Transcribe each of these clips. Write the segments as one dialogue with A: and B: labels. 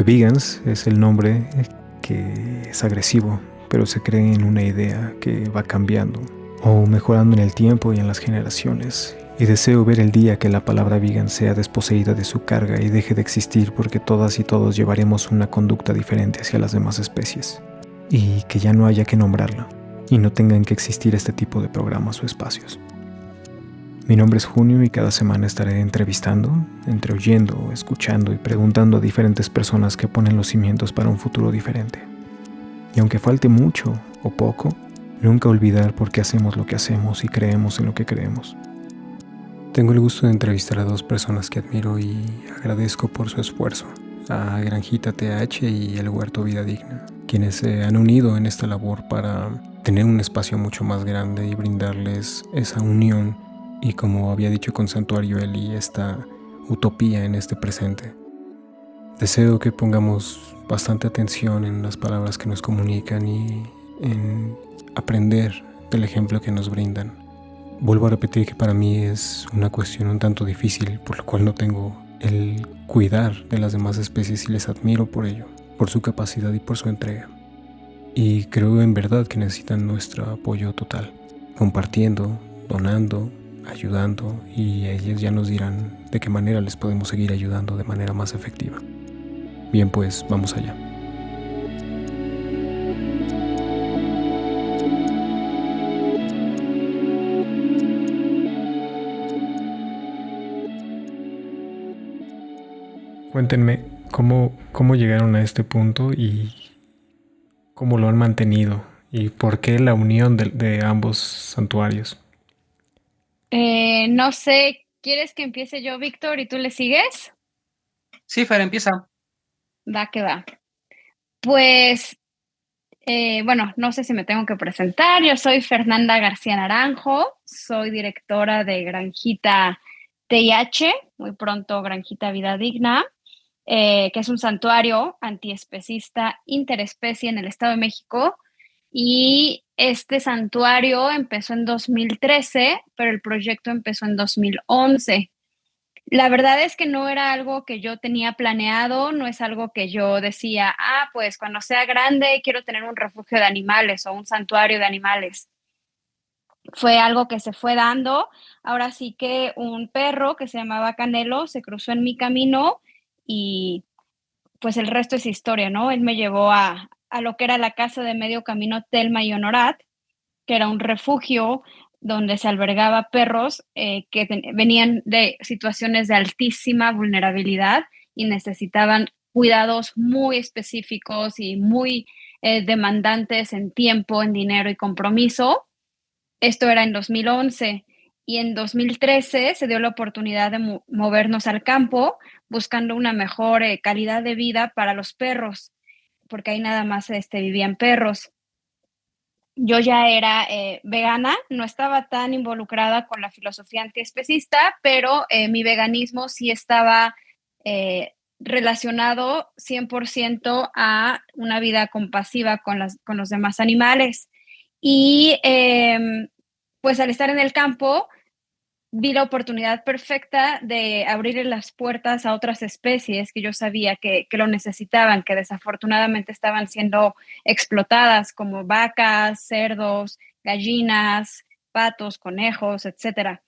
A: Vegans es el nombre que es agresivo, pero se cree en una idea que va cambiando o mejorando en el tiempo y en las generaciones. Y deseo ver el día que la palabra vegan sea desposeída de su carga y deje de existir, porque todas y todos llevaremos una conducta diferente hacia las demás especies. Y que ya no haya que nombrarla, y no tengan que existir este tipo de programas o espacios. Mi nombre es Junio y cada semana estaré entrevistando, entreoyendo, escuchando y preguntando a diferentes personas que ponen los cimientos para un futuro diferente. Y aunque falte mucho o poco, nunca olvidar por qué hacemos lo que hacemos y creemos en lo que creemos. Tengo el gusto de entrevistar a dos personas que admiro y agradezco por su esfuerzo, a Granjita TH y el Huerto Vida Digna, quienes se han unido en esta labor para tener un espacio mucho más grande y brindarles esa unión y, como había dicho con Santuario Eli, esta utopía en este presente. Deseo que pongamos bastante atención en las palabras que nos comunican y en aprender del ejemplo que nos brindan. Vuelvo a repetir que para mí es una cuestión un tanto difícil, por lo cual no tengo el cuidar de las demás especies y les admiro por ello, por su capacidad y por su entrega. Y creo en verdad que necesitan nuestro apoyo total, compartiendo, donando, ayudando, y ellos ya nos dirán de qué manera les podemos seguir ayudando de manera más efectiva. Bien, pues vamos allá. Cuéntenme cómo llegaron a este punto y cómo lo han mantenido y por qué la unión de ambos santuarios.
B: No sé, ¿quieres que empiece yo, Víctor, y tú le sigues?
C: Sí, Fer, empieza.
B: Va que va. Pues, bueno, no sé si me tengo que presentar. Yo soy Fernanda García Naranjo, soy directora de Granjita TIH, muy pronto Granjita Vida Digna, que es un santuario antiespecista interespecie en el Estado de México. Y este santuario empezó en 2013, pero el proyecto empezó en 2011. La verdad es que no era algo que yo tenía planeado, no es algo que yo decía, pues cuando sea grande quiero tener un refugio de animales o un santuario de animales. Fue algo que se fue dando. Ahora sí que un perro que se llamaba Canelo se cruzó en mi camino y pues el resto es historia, ¿no? Él me llevó a lo que era la casa de medio camino Telma y Honorat, que era un refugio donde se albergaba perros que venían de situaciones de altísima vulnerabilidad y necesitaban cuidados muy específicos y muy demandantes en tiempo, en dinero y compromiso. Esto era en 2011 y en 2013 se dio la oportunidad de movernos al campo buscando una mejor calidad de vida para los perros, porque ahí nada más vivían perros. Yo ya era vegana, no estaba tan involucrada con la filosofía antiespecista, pero mi veganismo sí estaba relacionado 100% a una vida compasiva con los demás animales. Y pues al estar en el campo, vi la oportunidad perfecta de abrirle las puertas a otras especies que yo sabía que lo necesitaban, que desafortunadamente estaban siendo explotadas, como vacas, cerdos, gallinas, patos, conejos, etcétera.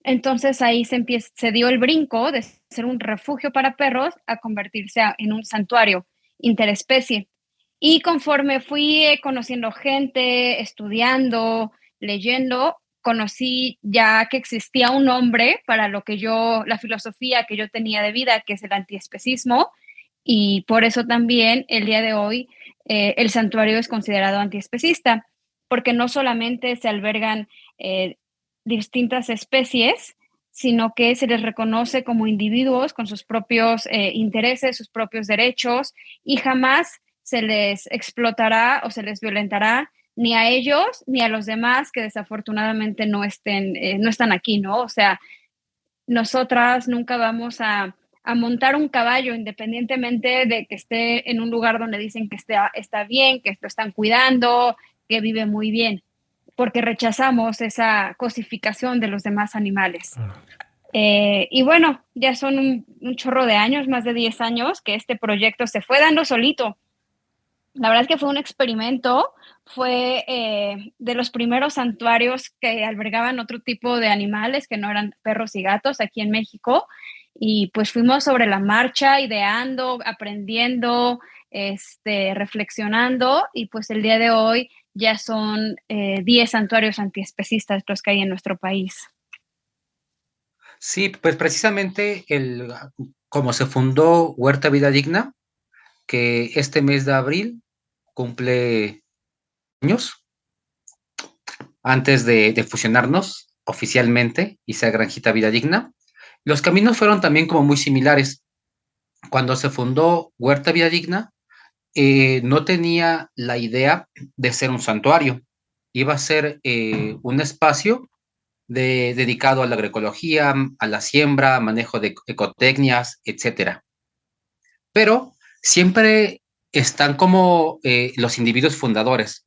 B: Entonces ahí se dio el brinco de ser un refugio para perros a convertirse en un santuario interespecie. Y conforme fui conociendo gente, estudiando, leyendo, conocí ya que existía un nombre para la filosofía que yo tenía de vida, que es el antiespecismo, y por eso también el día de hoy el santuario es considerado antiespecista, porque no solamente se albergan distintas especies, sino que se les reconoce como individuos con sus propios intereses, sus propios derechos, y jamás se les explotará o se les violentará ni a ellos ni a los demás que desafortunadamente no están aquí, ¿no? O sea, nosotras nunca vamos a montar un caballo independientemente de que esté en un lugar donde dicen que está bien, que lo están cuidando, que vive muy bien, porque rechazamos esa cosificación de los demás animales. Y bueno, ya son un chorro de años, más de 10 años, que este proyecto se fue dando solito. La verdad es que fue un experimento, fue de los primeros santuarios que albergaban otro tipo de animales que no eran perros y gatos aquí en México. Y pues fuimos sobre la marcha, ideando, aprendiendo, reflexionando, y pues el día de hoy ya son 10 santuarios antiespecistas los que hay en nuestro país.
C: Sí, pues precisamente como se fundó Huerta Vida Digna, que este mes de abril cumple años antes de fusionarnos oficialmente y ser Granjita Vida Digna. Los caminos fueron también como muy similares. Cuando se fundó Huerta Vida Digna, no tenía la idea de ser un santuario. Iba a ser un espacio dedicado a la agroecología, a la siembra, manejo de ecotecnias, etcétera. Pero siempre están como los individuos fundadores.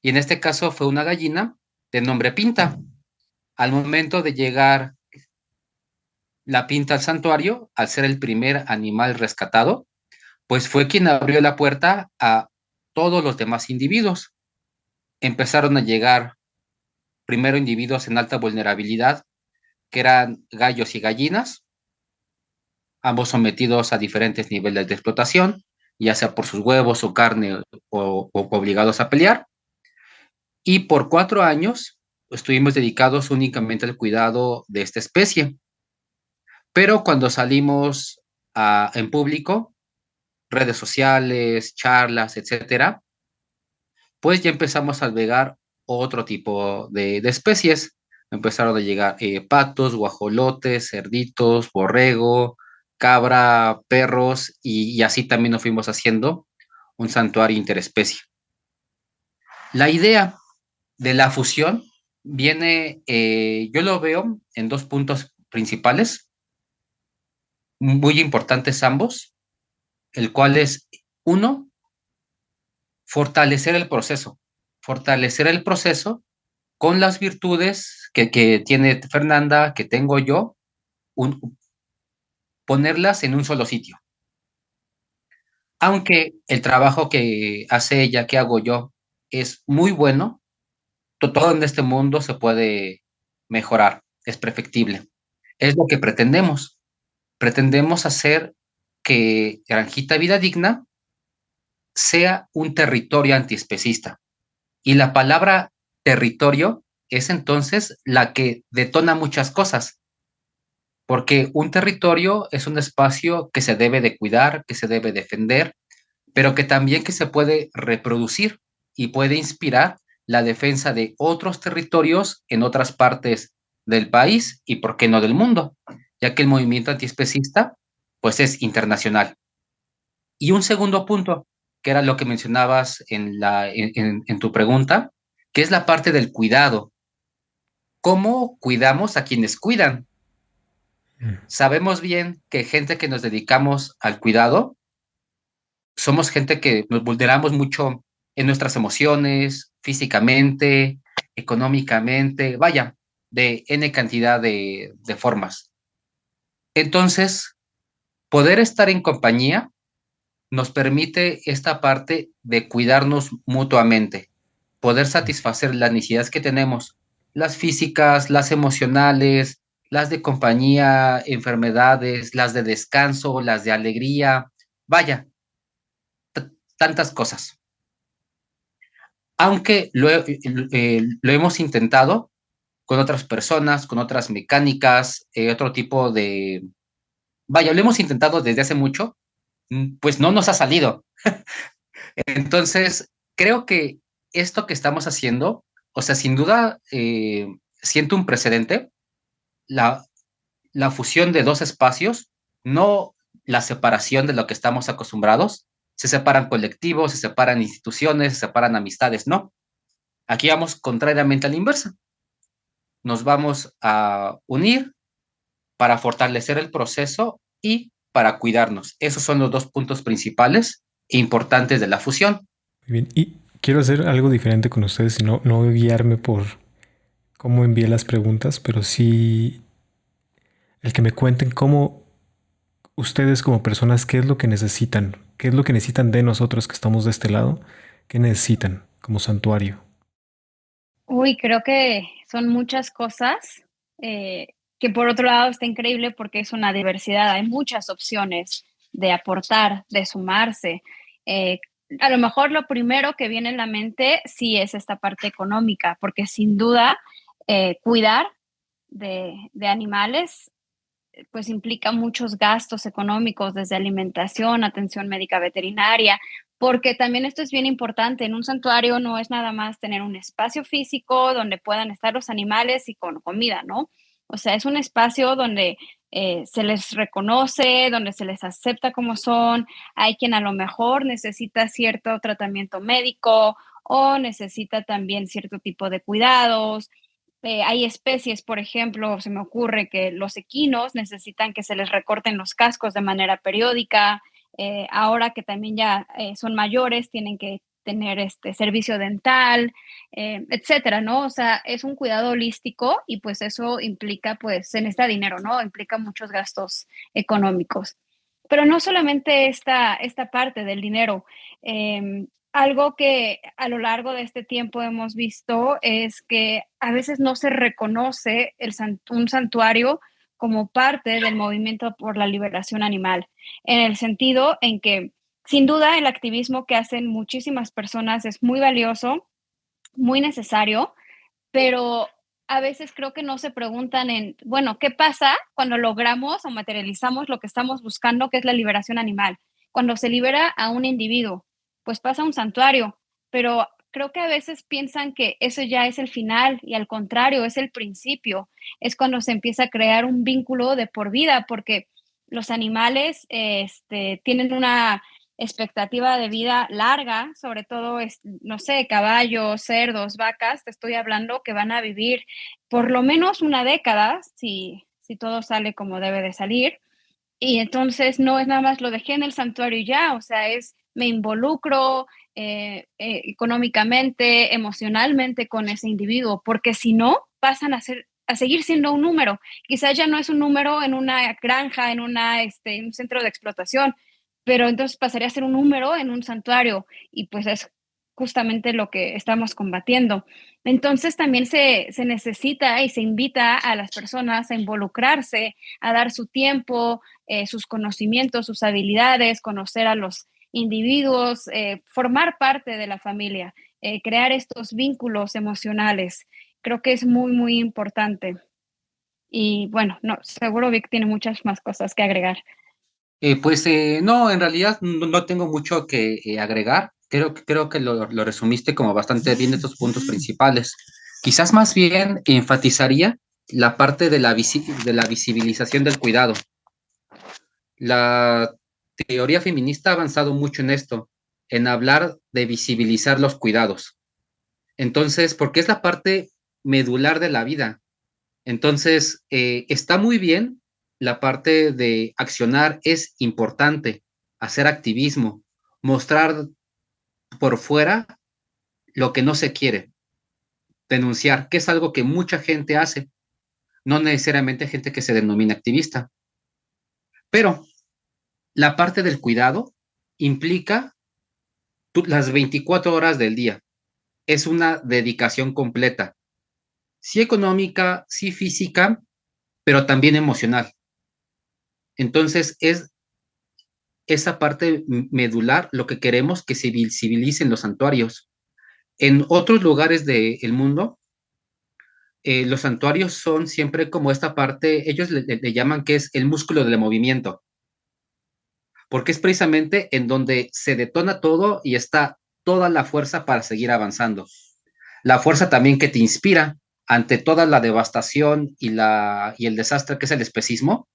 C: Y en este caso fue una gallina de nombre Pinta. Al momento de llegar la Pinta al santuario, al ser el primer animal rescatado, pues fue quien abrió la puerta a todos los demás individuos. Empezaron a llegar primero individuos en alta vulnerabilidad, que eran gallos y gallinas, ambos sometidos a diferentes niveles de explotación, ya sea por sus huevos, su carne o obligados a pelear. Y por 4 años estuvimos dedicados únicamente al cuidado de esta especie. Pero cuando salimos en público, redes sociales, charlas, etcétera, pues ya empezamos a albergar otro tipo de especies. Empezaron a llegar patos, guajolotes, cerditos, borrego, cabra, perros, y así también nos fuimos haciendo un santuario interespecie. La idea de la fusión viene, yo lo veo en dos puntos principales, muy importantes ambos, el cual es, uno, fortalecer el proceso con las virtudes que tiene Fernanda, que tengo yo, ponerlas en un solo sitio. Aunque el trabajo que hace ella, que hago yo, es muy bueno, todo en este mundo se puede mejorar, es perfectible. Es lo que pretendemos. Pretendemos hacer que Granjita Vida Digna sea un territorio antiespecista. Y la palabra territorio es entonces la que detona muchas cosas, porque un territorio es un espacio que se debe de cuidar, que se debe defender, pero que también que se puede reproducir y puede inspirar la defensa de otros territorios en otras partes del país y, por qué no, del mundo, ya que el movimiento antiespecista pues es internacional. Y un segundo punto, que era lo que mencionabas en tu pregunta, que es la parte del cuidado. ¿Cómo cuidamos a quienes cuidan? Sabemos bien que gente que nos dedicamos al cuidado, somos gente que nos vulneramos mucho en nuestras emociones, físicamente, económicamente, vaya, de N cantidad de formas. Entonces, poder estar en compañía nos permite esta parte de cuidarnos mutuamente, poder satisfacer las necesidades que tenemos, las físicas, las emocionales, las de compañía, enfermedades, las de descanso, las de alegría, vaya, tantas cosas. Aunque lo hemos intentado con otras personas, con otras mecánicas, otro tipo de... Vaya, lo hemos intentado desde hace mucho, pues no nos ha salido. Entonces, creo que esto que estamos haciendo, o sea, sin duda, siento un precedente, la, la fusión de dos espacios, no la separación de lo que estamos acostumbrados. Se separan colectivos, se separan instituciones, se separan amistades, no. Aquí vamos contrariamente a la inversa. Nos vamos a unir para fortalecer el proceso y para cuidarnos. Esos son los dos puntos principales e importantes de la fusión.
A: Muy bien, y quiero hacer algo diferente con ustedes y no guiarme por cómo envié las preguntas, pero sí el que me cuenten cómo ustedes como personas, qué es lo que necesitan de nosotros que estamos de este lado, qué necesitan como santuario.
B: Uy, creo que son muchas cosas, que por otro lado está increíble porque es una diversidad, hay muchas opciones de aportar, de sumarse. Eh, a lo mejor lo primero que viene en la mente sí es esta parte económica, porque sin duda cuidar de animales pues implica muchos gastos económicos desde alimentación, atención médica veterinaria, porque también esto es bien importante. En un santuario no es nada más tener un espacio físico donde puedan estar los animales y con comida, ¿no? O sea, es un espacio donde se les reconoce, donde se les acepta como son. Hay quien a lo mejor necesita cierto tratamiento médico o necesita también cierto tipo de cuidados. Hay especies, por ejemplo, se me ocurre que los equinos necesitan que se les recorten los cascos de manera periódica. Ahora que también ya son mayores, tienen que tener este servicio dental, etcétera, ¿no? O sea, es un cuidado holístico y pues eso implica, pues, se necesita dinero, ¿no? Implica muchos gastos económicos. Pero no solamente esta parte del dinero. Algo que a lo largo de este tiempo hemos visto es que a veces no se reconoce un santuario como parte del movimiento por la liberación animal, en el sentido en que, sin duda, el activismo que hacen muchísimas personas es muy valioso, muy necesario, pero a veces creo que no se preguntan en, bueno, ¿qué pasa cuando logramos o materializamos lo que estamos buscando, que es la liberación animal? Cuando se libera a un individuo, pues pasa a un santuario, pero creo que a veces piensan que eso ya es el final y al contrario, es el principio, es cuando se empieza a crear un vínculo de por vida, porque los animales tienen una expectativa de vida larga, sobre todo, no sé, caballos, cerdos, vacas, te estoy hablando que van a vivir por lo menos una década, si todo sale como debe de salir. Y entonces no es nada más lo dejé en el santuario y ya, o sea, me involucro económicamente, emocionalmente con ese individuo, porque si no, pasan a seguir siendo un número. Quizás ya no es un número en una granja, en un centro de explotación, pero entonces pasaría a ser un número en un santuario y pues es justamente lo que estamos combatiendo. Entonces también se necesita y se invita a las personas a involucrarse, a dar su tiempo, sus conocimientos, sus habilidades, conocer a los individuos, formar parte de la familia, crear estos vínculos emocionales. Creo que es muy, muy importante. Y bueno, no, seguro Vic tiene muchas más cosas que agregar.
C: No, en realidad no tengo mucho que agregar. Creo que lo resumiste como bastante bien estos puntos principales. Quizás más bien enfatizaría la parte de de la visibilización del cuidado. La teoría feminista ha avanzado mucho en esto, en hablar de visibilizar los cuidados. Entonces, porque es la parte medular de la vida. Entonces, está muy bien la parte de accionar, es importante, hacer activismo, mostrar por fuera lo que no se quiere, denunciar, que es algo que mucha gente hace, no necesariamente gente que se denomina activista. Pero la parte del cuidado implica las 24 horas del día, es una dedicación completa, sí económica, sí física, pero también emocional. Entonces, es esa parte medular lo que queremos que se visibilicen los santuarios. En otros lugares del mundo, los santuarios son siempre como esta parte, ellos le llaman que es el músculo del movimiento, porque es precisamente en donde se detona todo y está toda la fuerza para seguir avanzando. La fuerza también que te inspira ante toda la devastación y el desastre que es el especismo.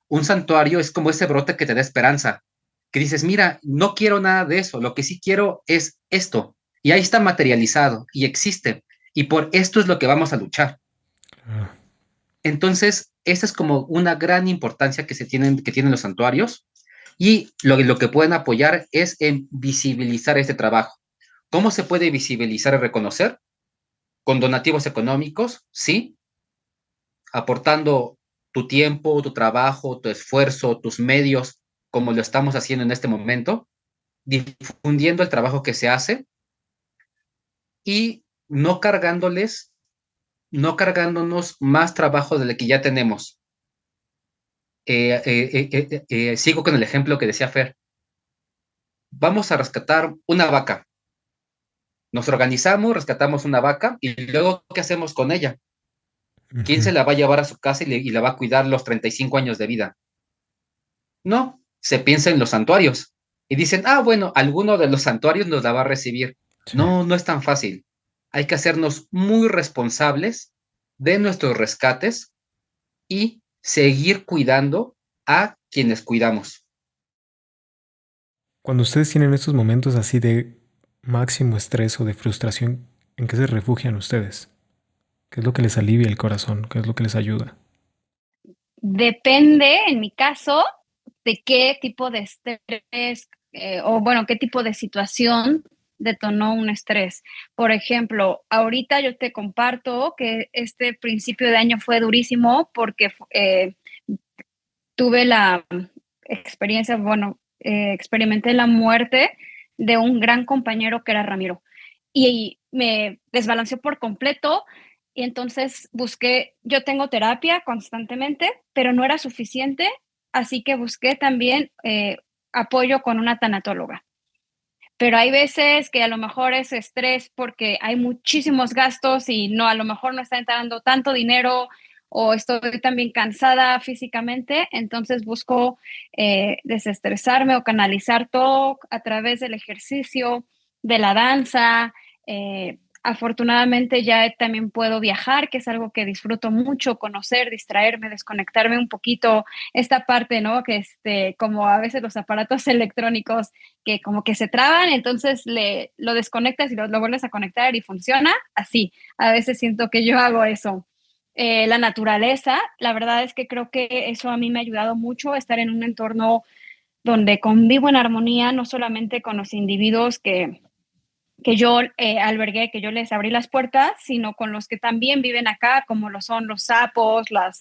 C: Un santuario es como ese brote que te da esperanza, que dices, mira, no quiero nada de eso, lo que sí quiero es esto. Y ahí está materializado y existe. Y por esto es lo que vamos a luchar.
A: Ah,
C: Entonces, esa es como una gran importancia que tienen los santuarios y lo que pueden apoyar es en visibilizar este trabajo. ¿Cómo se puede visibilizar y reconocer? Con donativos económicos, sí, aportando tu tiempo, tu trabajo, tu esfuerzo, tus medios, como lo estamos haciendo en este momento, difundiendo el trabajo que se hace y no cargándonos más trabajo del que ya tenemos. Sigo con el ejemplo que decía Fer. Vamos a rescatar una vaca. Nos organizamos, rescatamos una vaca y luego, ¿qué hacemos con ella? ¿Quién se la va a llevar a su casa y la va a cuidar los 35 años de vida? No, se piensa en los santuarios y dicen, bueno, alguno de los santuarios nos la va a recibir.
A: Sí.
C: No, no es tan fácil. Hay que hacernos muy responsables de nuestros rescates y seguir cuidando a quienes cuidamos.
A: Cuando ustedes tienen estos momentos así de máximo estrés o de frustración, ¿en qué se refugian ustedes? ¿Qué es lo que les alivia el corazón? ¿Qué es lo que les ayuda?
B: Depende, en mi caso, de qué tipo de estrés o bueno, qué tipo de situación detonó un estrés. Por ejemplo, ahorita yo te comparto que este principio de año fue durísimo porque tuve la experiencia, bueno, experimenté la muerte de un gran compañero que era Ramiro y me desbalanceó por completo y entonces busqué, yo tengo terapia constantemente, pero no era suficiente, así que busqué también apoyo con una tanatóloga. Pero hay veces que a lo mejor es estrés porque hay muchísimos gastos y no, a lo mejor no está entrando tanto dinero o estoy también cansada físicamente, entonces busco desestresarme o canalizar todo a través del ejercicio, de la danza. Afortunadamente ya también puedo viajar, que es algo que disfruto mucho, conocer, distraerme, desconectarme un poquito, esta parte, ¿no? Que como a veces los aparatos electrónicos que como que se traban, entonces lo desconectas y lo vuelves a conectar y funciona así. A veces siento que yo hago eso. La naturaleza, la verdad es que creo que eso a mí me ha ayudado mucho, estar en un entorno donde convivo en armonía, no solamente con los individuos que yo albergué, que yo les abrí las puertas, sino con los que también viven acá, como lo son los sapos, las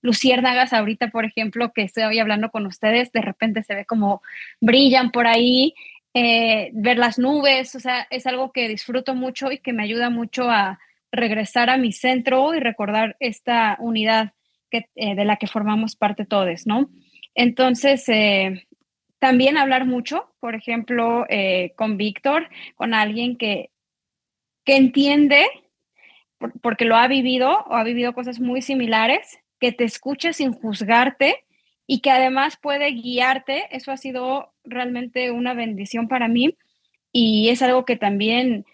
B: luciérnagas. Ahorita, por ejemplo, que estoy hablando con ustedes, de repente se ve como brillan por ahí, ver las nubes, o sea, es algo que disfruto mucho y que me ayuda mucho a regresar a mi centro y recordar esta unidad de la que formamos parte todos, ¿no? Entonces, también hablar mucho, por ejemplo, con Víctor, con alguien que entiende, porque lo ha vivido o ha vivido cosas muy similares, que te escuche sin juzgarte y que además puede guiarte. Eso ha sido realmente una bendición para mí y es algo que también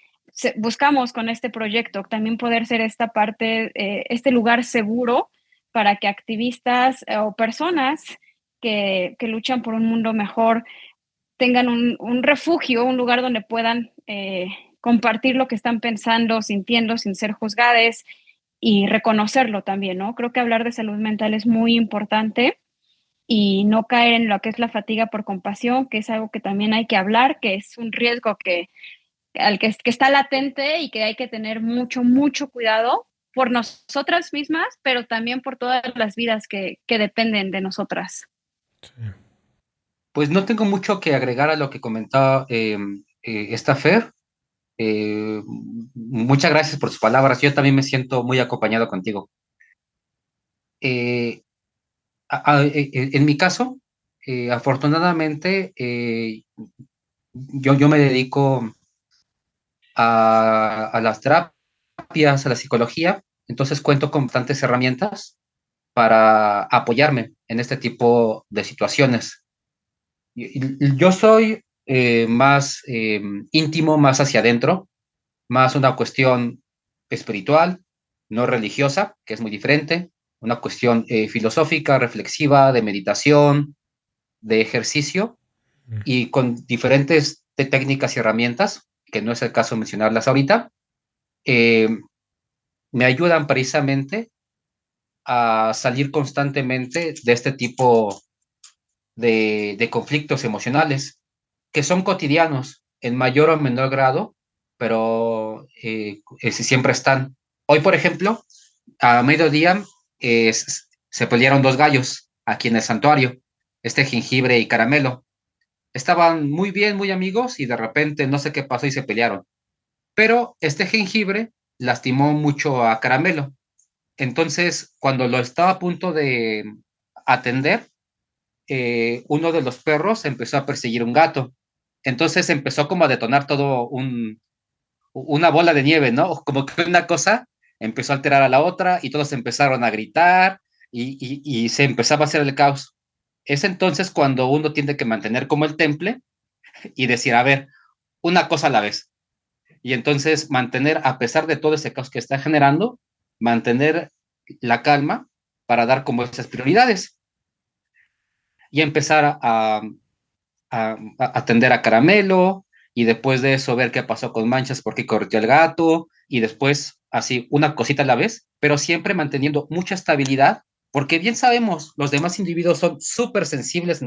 B: buscamos con este proyecto, también poder ser esta parte, este lugar seguro para que activistas o personas que luchan por un mundo mejor tengan un refugio, un lugar donde puedan compartir lo que están pensando, sintiendo, sin ser juzgadas y reconocerlo también, ¿no? Creo que hablar de salud mental es muy importante y no caer en lo que es la fatiga por compasión, que es algo que también hay que hablar, que es un riesgo que está latente y que hay que tener mucho, mucho cuidado por nosotras mismas, pero también por todas las vidas que dependen de nosotras.
A: Sí.
C: Pues no tengo mucho que agregar a lo que comentaba esta Fer. Muchas gracias por sus palabras. Yo también me siento muy acompañado contigo. Eh, en mi caso, afortunadamente, yo me dedico a las terapias, a la psicología, entonces cuento con bastantes herramientas para apoyarme en este tipo de situaciones. Yo soy más íntimo, más hacia adentro, más una cuestión espiritual, no religiosa, que es muy diferente, una cuestión filosófica, reflexiva, de meditación, de ejercicio y con diferentes técnicas y herramientas, que no es el caso mencionarlas ahorita, eh, me ayudan precisamente a salir constantemente de este tipo de conflictos emocionales que son cotidianos en mayor o menor grado, pero siempre están. Hoy, por ejemplo, a mediodía Se pelearon dos gallos aquí en el santuario, Jengibre y Caramelo. Estaban muy bien, muy amigos, y de repente no sé qué pasó y se pelearon. Pero Jengibre lastimó mucho a Caramelo. Entonces, cuando lo estaba a punto de atender, uno de los perros empezó a perseguir un gato. Entonces empezó como a detonar una bola de nieve, ¿no? Como que una cosa empezó a alterar a la otra y todos empezaron a gritar y se empezaba a hacer el caos. Es entonces cuando uno tiene que mantener como el temple y decir, a ver, una cosa a la vez. Y entonces mantener, a pesar de todo ese caos que está generando, mantener la calma para dar como esas prioridades y empezar a atender a Caramelo, y después de eso ver qué pasó con Manchas, por qué corrió el gato, y después así una cosita a la vez, pero siempre manteniendo mucha estabilidad, porque bien sabemos, los demás individuos son súper sensibles a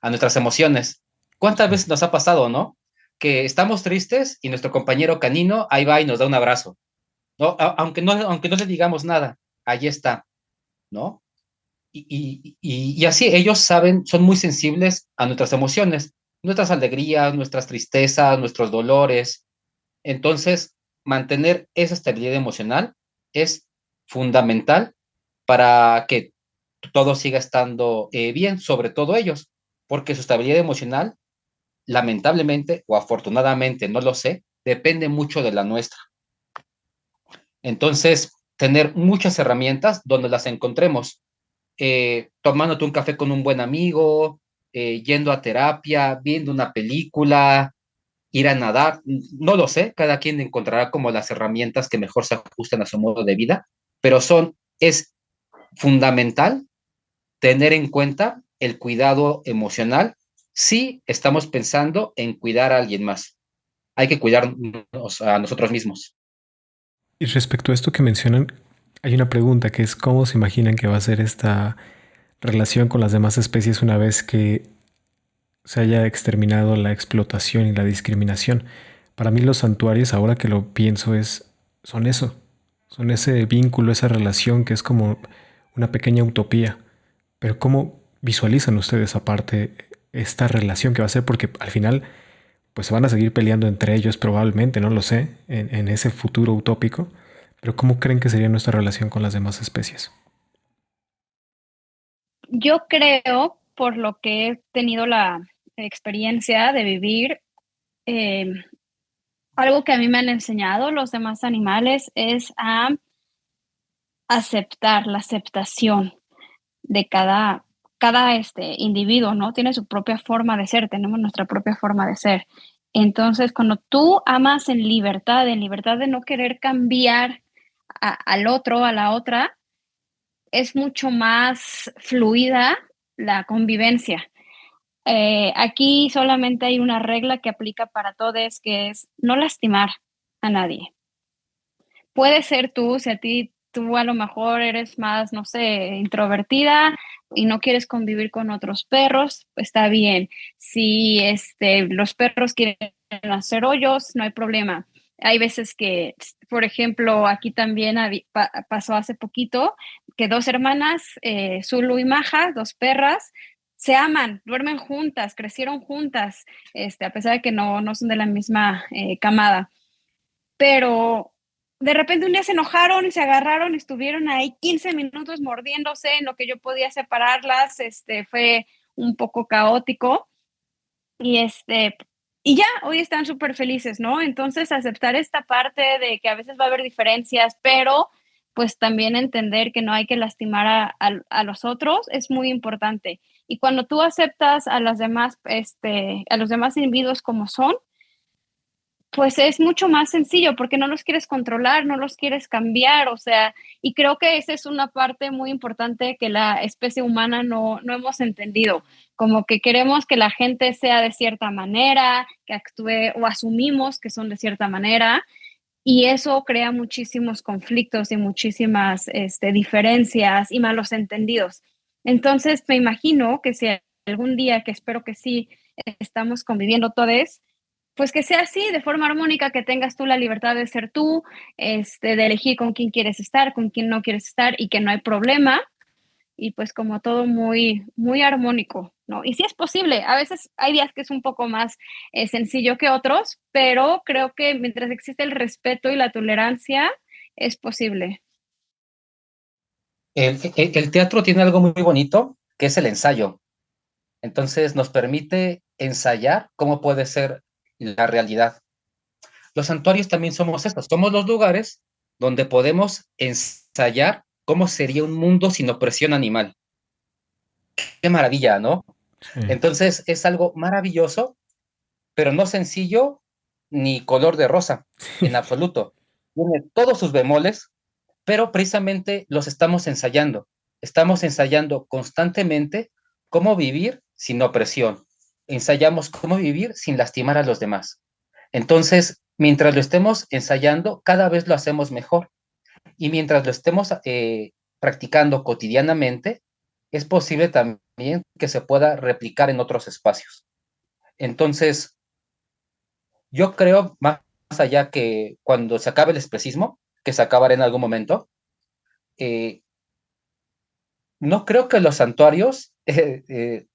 C: nuestras emociones. ¿Cuántas veces nos ha pasado, no? Que estamos tristes y nuestro compañero canino ahí va y nos da un abrazo, ¿no? Aunque no le digamos nada, ahí está, ¿no? Y así ellos saben, son muy sensibles a nuestras emociones, nuestras alegrías, nuestras tristezas, nuestros dolores. Entonces, mantener esa estabilidad emocional es fundamental para que todo siga estando bien, sobre todo ellos, porque su estabilidad emocional, lamentablemente o afortunadamente, no lo sé, depende mucho de la nuestra. Entonces, tener muchas herramientas donde las encontremos, tomándote un café con un buen amigo, yendo a terapia, viendo una película, ir a nadar, no lo sé, cada quien encontrará como las herramientas que mejor se ajusten a su modo de vida, pero es fundamental tener en cuenta el cuidado emocional si estamos pensando en cuidar a alguien más. Hay que cuidarnos a nosotros mismos.
A: Y respecto a esto que mencionan, hay una pregunta que es cómo se imaginan que va a ser esta relación con las demás especies una vez que se haya exterminado la explotación y la discriminación. Para mí los santuarios, ahora que lo pienso, son eso, son ese vínculo, esa relación que es como una pequeña utopía. Pero ¿cómo visualizan ustedes aparte esta relación que va a ser? Porque al final pues se van a seguir peleando entre ellos probablemente, no lo sé, en ese futuro utópico. Pero ¿cómo creen que sería nuestra relación con las demás especies?
B: Yo creo, por lo que he tenido la experiencia de vivir, eh, algo que a mí me han enseñado los demás animales es a aceptar, la aceptación de cada individuo, ¿no? Tiene su propia forma de ser, tenemos nuestra propia forma de ser. Entonces, cuando tú amas en libertad de no querer cambiar al otro, a la otra, es mucho más fluida la convivencia. Aquí solamente hay una regla que aplica para todos, que es no lastimar a nadie. Puede ser tú, si a ti tú a lo mejor eres más, no sé, introvertida y no quieres convivir con otros perros, está bien. Si los perros quieren hacer hoyos, no hay problema. Hay veces que, por ejemplo, aquí también pasó hace poquito que dos hermanas, Zulu y Maja, dos perras, se aman, duermen juntas, crecieron juntas, a pesar de que no son de la misma camada. Pero de repente un día se enojaron y se agarraron, estuvieron ahí 15 minutos mordiéndose en lo que yo podía separarlas, fue un poco caótico y y ya, hoy están súper felices, ¿no? Entonces, aceptar esta parte de que a veces va a haber diferencias, pero pues también entender que no hay que lastimar a los otros es muy importante. Y cuando tú aceptas a las demás, a los demás individuos como son, pues es mucho más sencillo porque no los quieres controlar, no los quieres cambiar, o sea, y creo que esa es una parte muy importante que la especie humana no hemos entendido, como que queremos que la gente sea de cierta manera, que actúe o asumimos que son de cierta manera, y eso crea muchísimos conflictos y muchísimas diferencias y malos entendidos. Entonces, me imagino que si algún día, que espero que sí, estamos conviviendo todos, pues que sea así, de forma armónica, que tengas tú la libertad de ser tú, de elegir con quién quieres estar, con quién no quieres estar y que no hay problema. y pues como todo muy, muy armónico, ¿no? Y sí es posible, a veces hay días que es un poco más sencillo que otros, pero creo que mientras existe el respeto y la tolerancia, es posible.
C: El teatro tiene algo muy bonito, que es el ensayo. Entonces nos permite ensayar cómo puede ser la realidad. Los santuarios también somos estos, somos los lugares donde podemos ensayar cómo sería un mundo sin opresión animal. Qué maravilla, ¿no?
A: Sí.
C: Entonces es algo maravilloso, pero no sencillo ni color de rosa, en absoluto. Tiene todos sus bemoles, pero precisamente los estamos ensayando. Estamos ensayando constantemente cómo vivir sin opresión. Ensayamos cómo vivir sin lastimar a los demás. Entonces, mientras lo estemos ensayando, cada vez lo hacemos mejor. Y mientras lo estemos practicando cotidianamente, es posible también que se pueda replicar en otros espacios. Entonces, yo creo más allá que cuando se acabe el especismo, que se acabará en algún momento, eh, no creo que los santuarios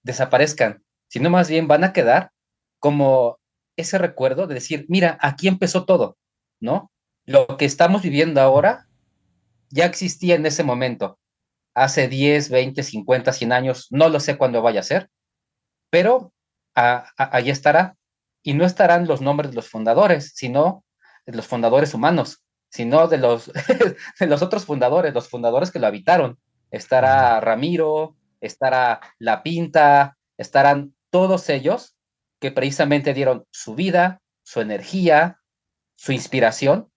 C: desaparezcan, sino más bien van a quedar como ese recuerdo de decir, mira, aquí empezó todo, ¿no? Lo que estamos viviendo ahora ya existía en ese momento, hace 10, 20, 50, 100 años, no lo sé cuándo vaya a ser, pero ahí estará. Y no estarán los nombres de los fundadores, sino de los fundadores humanos, sino de los, de los otros fundadores, los fundadores que lo habitaron.
A: Claro.
C: Estará Ramiro, estará La Pinta, estarán todos ellos que precisamente dieron su vida, su energía, su inspiración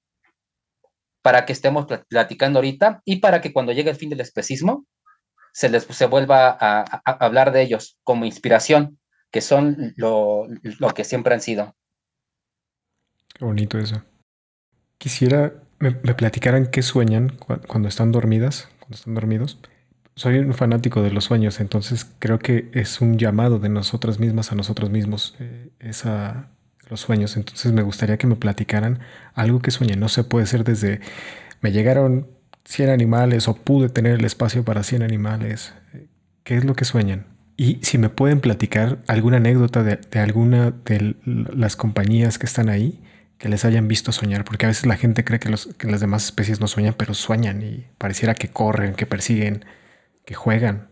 C: para que estemos platicando ahorita y para que cuando llegue el fin del especismo se vuelva a hablar de ellos como inspiración, que son lo que siempre han sido.
A: Qué bonito eso. Quisiera me platicaran qué sueñan cuando están dormidas, cuando están dormidos. Soy un fanático de los sueños, entonces creo que es un llamado de nosotras mismas a nosotros mismos, los sueños. Entonces me gustaría que me platicaran algo que sueñen. No sé, puede ser desde me llegaron 100 animales o pude tener el espacio para 100 animales. ¿Qué es lo que sueñan? Y si me pueden platicar alguna anécdota de alguna de las compañías que están ahí que les hayan visto soñar, porque a veces la gente cree que las demás especies no sueñan, pero sueñan y pareciera que corren, que persiguen, que juegan.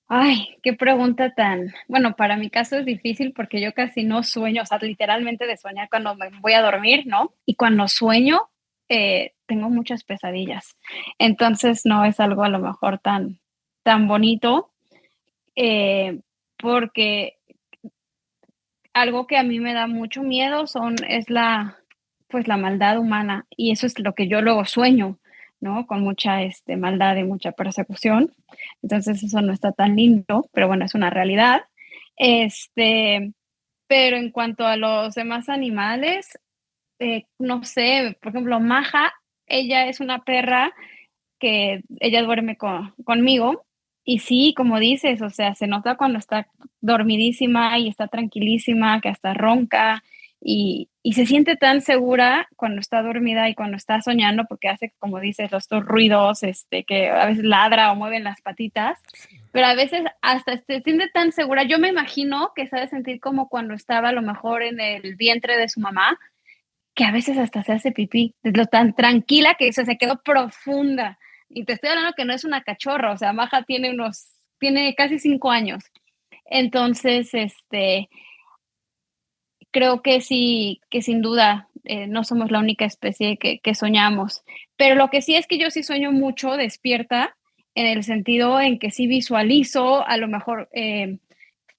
B: Ay, qué pregunta tan, bueno, para mi caso es difícil porque yo casi no sueño, o sea, literalmente de soñar cuando me voy a dormir, ¿no? Y cuando sueño, tengo muchas pesadillas. Entonces, no es algo a lo mejor tan, tan bonito, eh, porque algo que a mí me da mucho miedo es pues la maldad humana y eso es lo que yo luego sueño, ¿no? Con mucha maldad y mucha persecución. Entonces eso no está tan lindo, pero bueno, es una realidad. Este, pero en cuanto a los demás animales, no sé, por ejemplo, Maja, ella es una perra que ella duerme conmigo y sí, como dices, o sea, se nota cuando está dormidísima y está tranquilísima, que hasta ronca y se siente tan segura cuando está dormida y cuando está soñando porque hace, como dices, estos ruidos, que a veces ladra o mueven las patitas, pero a veces hasta se siente tan segura. Yo me imagino que sabe sentir como cuando estaba a lo mejor en el vientre de su mamá, que a veces hasta se hace pipí, de lo tan tranquila que se quedó profunda. Y te estoy hablando que no es una cachorra, o sea, Maja tiene casi 5 años. Entonces, creo que sí, que sin duda no somos la única especie que soñamos. Pero lo que sí es que yo sí sueño mucho despierta, en el sentido en que sí visualizo a lo mejor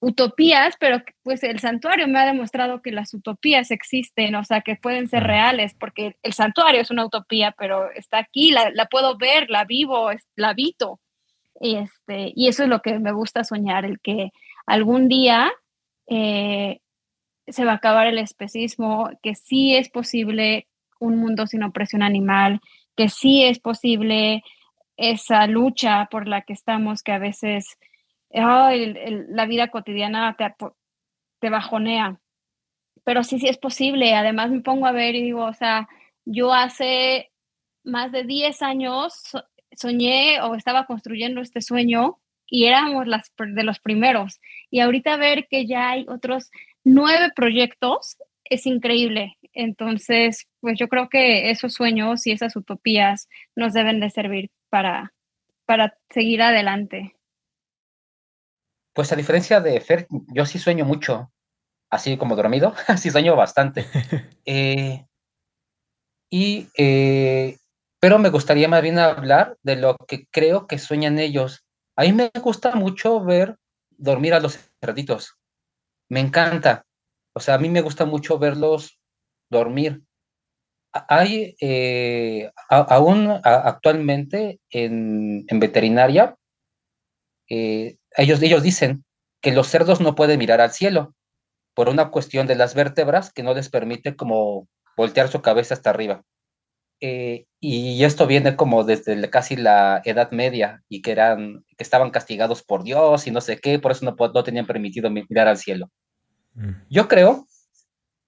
B: utopías, pero pues el santuario me ha demostrado que las utopías existen, o sea, que pueden ser
A: Claro.
B: reales, porque el santuario es una utopía, pero está aquí, la puedo ver, la vivo, la habito. Y eso es lo que me gusta soñar, el que algún día eh, se va a acabar el especismo, que sí es posible un mundo sin opresión animal, que sí es posible esa lucha por la que estamos, que a veces la vida cotidiana te bajonea, pero sí, sí es posible. Además me pongo a ver y digo, o sea, yo hace más de 10 años soñé o estaba construyendo este sueño y éramos de los primeros. Y ahorita ver que ya hay otros 9 proyectos es increíble. Entonces, pues yo creo que esos sueños y esas utopías nos deben de servir para seguir adelante.
C: Pues a diferencia de Fer, yo sí sueño mucho, así como dormido, sí sueño bastante. Eh, y, pero me gustaría más bien hablar de lo que creo que sueñan ellos. A mí me gusta mucho ver dormir a los cerditos. Me encanta. O sea, a mí me gusta mucho verlos dormir. Hay, actualmente en veterinaria, ellos dicen que los cerdos no pueden mirar al cielo por una cuestión de las vértebras que no les permite como voltear su cabeza hasta arriba. Y esto viene como desde casi la Edad Media y que estaban castigados por Dios y no sé qué, por eso no tenían permitido mirar al cielo.
A: Mm.
C: Yo creo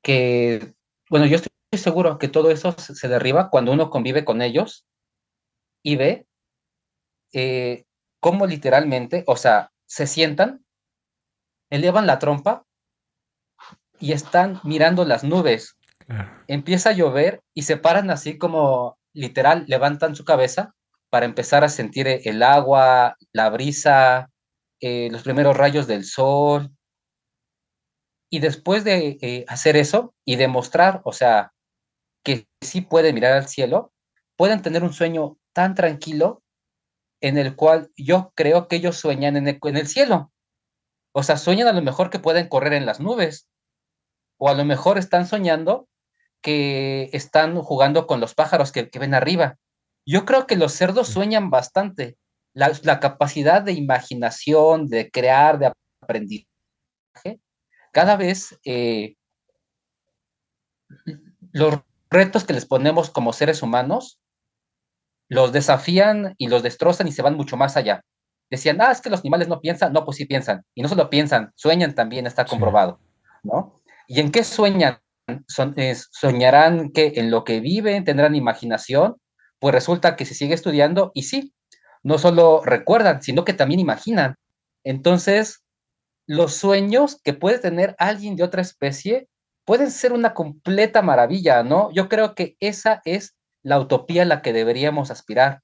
C: que, bueno, yo estoy seguro que todo eso se derriba cuando uno convive con ellos y ve cómo literalmente, o sea, se sientan, elevan la trompa y están mirando las nubes.
A: Claro.
C: Empieza a llover y se paran así como literal, levantan su cabeza para empezar a sentir el agua, la brisa, los primeros rayos del sol. Y después de hacer eso y demostrar, o sea, que sí pueden mirar al cielo, pueden tener un sueño tan tranquilo en el cual yo creo que ellos sueñan en el cielo. O sea, sueñan a lo mejor que pueden correr en las nubes, o a lo mejor están soñando que están jugando con los pájaros que ven arriba. Yo creo que los cerdos
A: Sí.
C: sueñan bastante. La capacidad de imaginación, de crear, de aprendizaje, cada vez los retos que les ponemos como seres humanos los desafían y los destrozan y se van mucho más allá. Decían, es que los animales no piensan. No, pues sí piensan. Y no solo piensan, sueñan también, está
A: Sí.
C: comprobado, ¿no? ¿Y en qué sueñan? ¿Soñarán que en lo que viven tendrán imaginación? Pues resulta que se sigue estudiando y sí, no solo recuerdan, sino que también imaginan. Entonces, los sueños que puede tener alguien de otra especie pueden ser una completa maravilla, ¿no? Yo creo que esa es la utopía a la que deberíamos aspirar,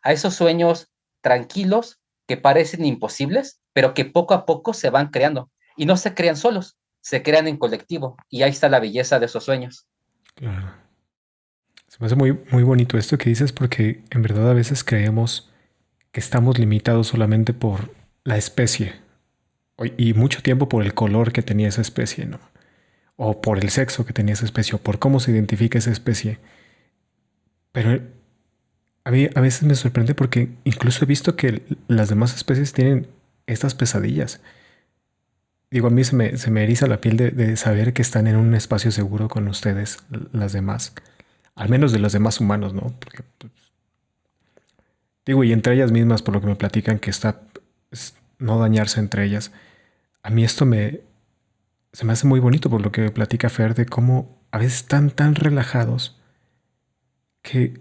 C: a esos sueños tranquilos que parecen imposibles, pero que poco a poco se van creando. Y no se crean solos, se crean en colectivo. Y ahí está la belleza de esos sueños.
A: Claro. Se me hace muy, muy bonito esto que dices porque en verdad a veces creemos que estamos limitados solamente por la especie y mucho tiempo por el color que tenía esa especie, ¿no? O por el sexo que tenía esa especie o por cómo se identifica esa especie. Pero a mí a veces me sorprende porque incluso he visto que las demás especies tienen estas pesadillas. Digo, a mí se me eriza la piel de saber que están en un espacio seguro con ustedes, las demás. Al menos de los demás humanos, ¿no? Porque, pues, digo, y entre ellas mismas, por lo que me platican, que está no dañarse entre ellas. A mí se me hace muy bonito por lo que platica Fer de cómo a veces están tan relajados que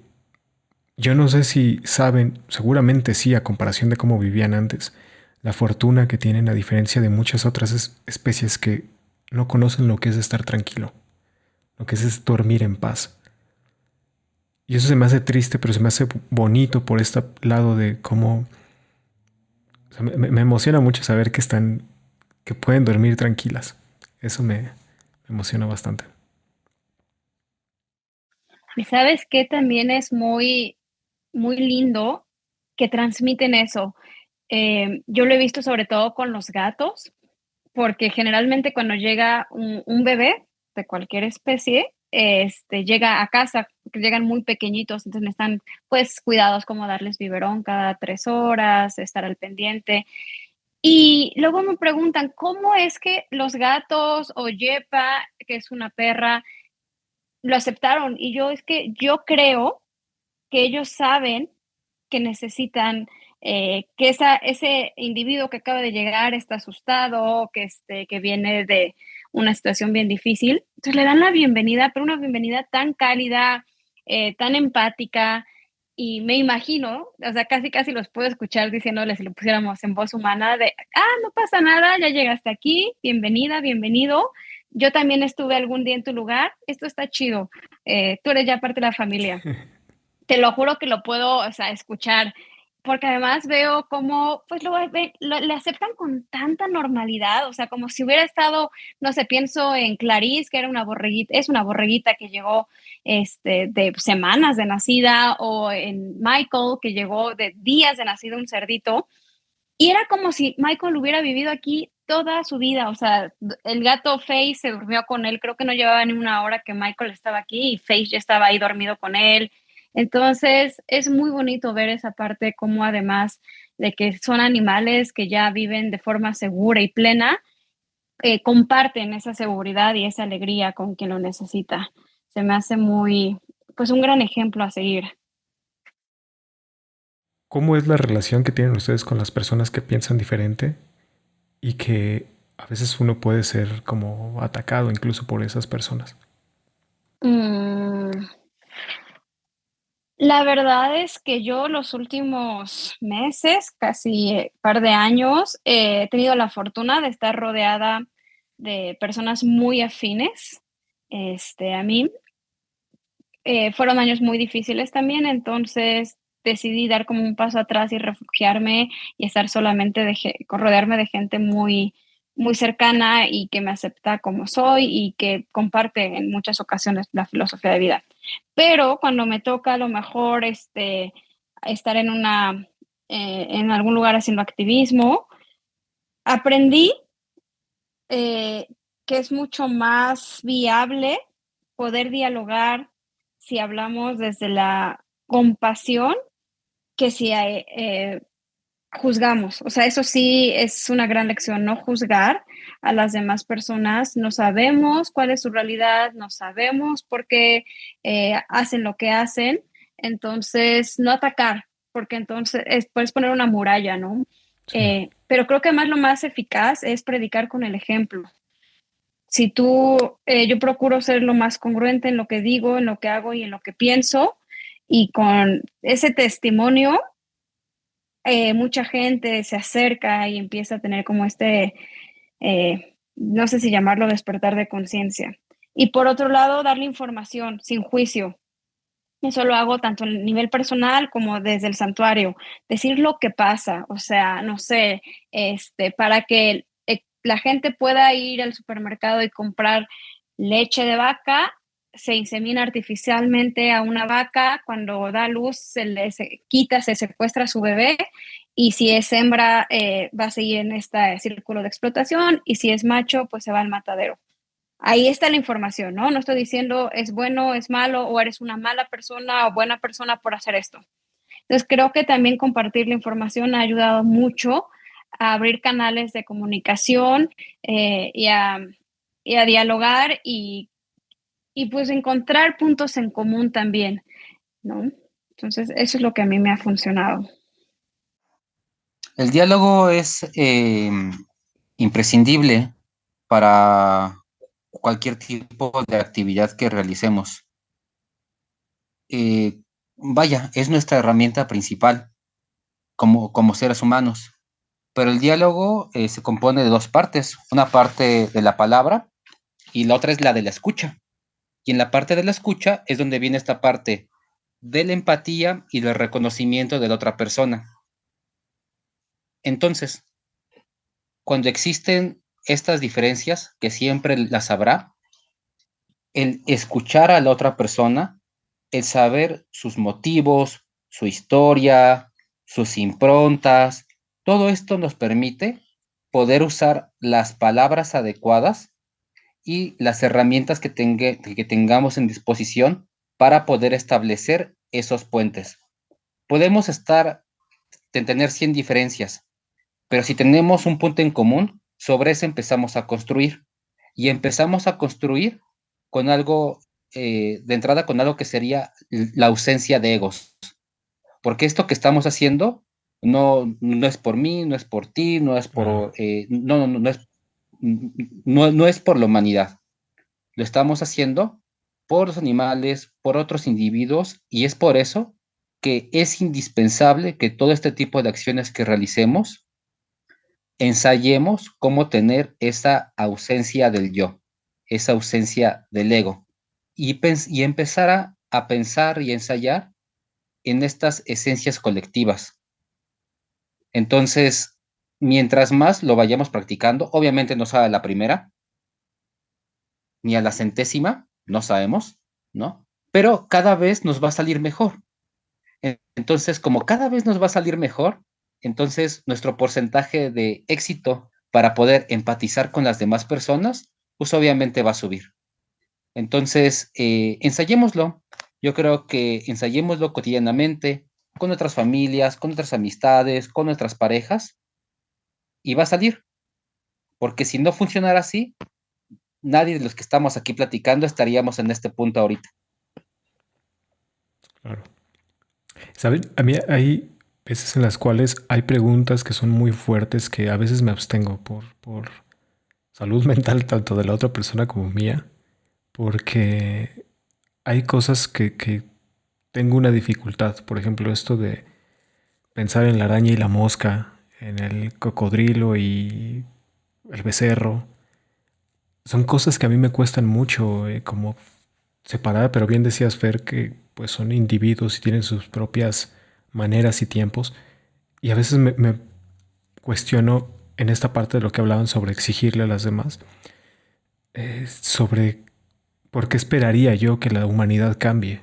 A: yo no sé si saben, seguramente sí, a comparación de cómo vivían antes, la fortuna que tienen a diferencia de muchas otras especies que no conocen lo que es estar tranquilo, lo que es dormir en paz. Y eso se me hace triste, pero se me hace bonito por este lado de cómo... O sea, me emociona mucho saber que están, que pueden dormir tranquilas. Eso me emociona bastante.
B: Y sabes que también es muy, muy lindo que transmiten eso. Yo lo he visto sobre todo con los gatos, porque generalmente cuando llega un bebé de cualquier especie, llega a casa, porque llegan muy pequeñitos, entonces necesitan pues cuidados como darles biberón cada 3 horas, estar al pendiente. Y luego me preguntan, ¿cómo es que los gatos o Yepa, que es una perra, lo aceptaron? Y yo es que yo creo que ellos saben que necesitan, que ese individuo que acaba de llegar está asustado, que viene de una situación bien difícil. Entonces le dan la bienvenida, pero una bienvenida tan cálida, tan empática. y me imagino, o sea, casi casi los puedo escuchar diciéndoles si lo pusiéramos en voz humana de, no pasa nada, ya llegaste aquí, bienvenida, bienvenido. Yo también estuve algún día en tu lugar, esto está chido, tú eres ya parte de la familia. Te lo juro que lo puedo, o sea, escuchar, porque además veo cómo, pues, le aceptan con tanta normalidad, o sea, como si hubiera estado, no sé, pienso en Clarice, que era una borreguita, es una borreguita que llegó, de semanas de nacida, o en Michael, que llegó de días de nacido, un cerdito, y era como si Michael hubiera vivido aquí toda su vida, o sea, el gato Face se durmió con él, creo que no llevaba ni una hora que Michael estaba aquí y Face ya estaba ahí dormido con él. Entonces, es muy bonito ver esa parte, como además de que son animales que ya viven de forma segura y plena, comparten esa seguridad y esa alegría con quien lo necesita. Se me hace muy, pues un gran ejemplo a seguir.
A: ¿Cómo es la relación que tienen ustedes con las personas que piensan diferente y que a veces uno puede ser como atacado incluso por esas personas?
B: Mm, La verdad es que yo los últimos meses, casi par de años, he tenido la fortuna de estar rodeada de personas muy afines, a mí. Fueron años muy difíciles también, entonces decidí dar como un paso atrás y refugiarme y estar solamente rodearme de gente muy, muy cercana y que me acepta como soy y que comparte en muchas ocasiones la filosofía de vida. Pero cuando me toca a lo mejor estar en algún lugar haciendo activismo, aprendí eh, que es mucho más viable poder dialogar si hablamos desde la compasión que si juzgamos. O sea, eso sí es una gran lección, no juzgar a las demás personas. No sabemos cuál es su realidad, no sabemos por qué hacen lo que hacen. Entonces, no atacar, porque entonces puedes poner una muralla, ¿no?
A: Sí.
B: Pero creo que más lo más eficaz es predicar con el ejemplo. Si yo procuro ser lo más congruente en lo que digo, en lo que hago y en lo que pienso, y con ese testimonio, mucha gente se acerca y empieza a tener como no sé si llamarlo despertar de conciencia. Y por otro lado, darle información sin juicio. Eso lo hago tanto a nivel personal como desde el santuario. Decir lo que pasa, o sea, no sé, para que la gente pueda ir al supermercado y comprar leche de vaca, se insemina artificialmente a una vaca, cuando da luz se secuestra a su bebé, y si es hembra va a seguir en este círculo de explotación, y si es macho pues se va al matadero. Ahí está la información, ¿no? No estoy diciendo es bueno, es malo, o eres una mala persona o buena persona por hacer esto. Entonces, creo que también compartir la información ha ayudado mucho a abrir canales de comunicación y a dialogar y pues encontrar puntos en común también, ¿no? Entonces, eso es lo que a mí me ha funcionado.
C: El diálogo es imprescindible para cualquier tipo de actividad que realicemos. Eh, Vaya, es nuestra herramienta principal como seres humanos. Pero el diálogo se compone de dos partes, una parte de la palabra y la otra es la de la escucha. Y en la parte de la escucha es donde viene esta parte de la empatía y del reconocimiento de la otra persona. Entonces, cuando existen estas diferencias, que siempre las habrá, el escuchar a la otra persona, el saber sus motivos, su historia, sus improntas, todo esto nos permite poder usar las palabras adecuadas y las herramientas que tengamos en disposición para poder establecer esos puentes. Podemos tener 100 diferencias, pero si tenemos un punto en común, sobre eso empezamos a construir. Y empezamos a construir con algo, de entrada, con algo que sería la ausencia de egos. Porque esto que estamos haciendo no es por mí, no es por ti, no es
A: Claro.
C: por, no es por la humanidad. Lo estamos haciendo por los animales, por otros individuos, y es por eso que es indispensable que todo este tipo de acciones que realicemos, ensayemos cómo tener esa ausencia del yo, esa ausencia del ego, y empezar a pensar y ensayar en estas esencias colectivas. Entonces, mientras más lo vayamos practicando, obviamente no sale a la primera, ni a la centésima, no sabemos, ¿no? Pero cada vez nos va a salir mejor. Entonces, como cada vez nos va a salir mejor, entonces nuestro porcentaje de éxito para poder empatizar con las demás personas, pues obviamente va a subir. Entonces, ensayémoslo. Yo creo que ensayémoslo cotidianamente, con nuestras familias, con nuestras amistades, con nuestras parejas, y va a salir. Porque si no funcionara así, nadie de los que estamos aquí platicando estaríamos en este punto ahorita.
A: Claro. ¿Saben? A mí hay veces en las cuales hay preguntas que son muy fuertes que a veces me abstengo por salud mental tanto de la otra persona como mía, porque hay cosas que tengo una dificultad. Por ejemplo, esto de pensar en la araña y la mosca, en el cocodrilo y el becerro. Son cosas que a mí me cuestan mucho, como separar, pero bien decías, Fer, que pues son individuos y tienen sus propias maneras y tiempos. Y a veces me cuestiono en esta parte de lo que hablaban sobre exigirle a las demás, sobre por qué esperaría yo que la humanidad cambie.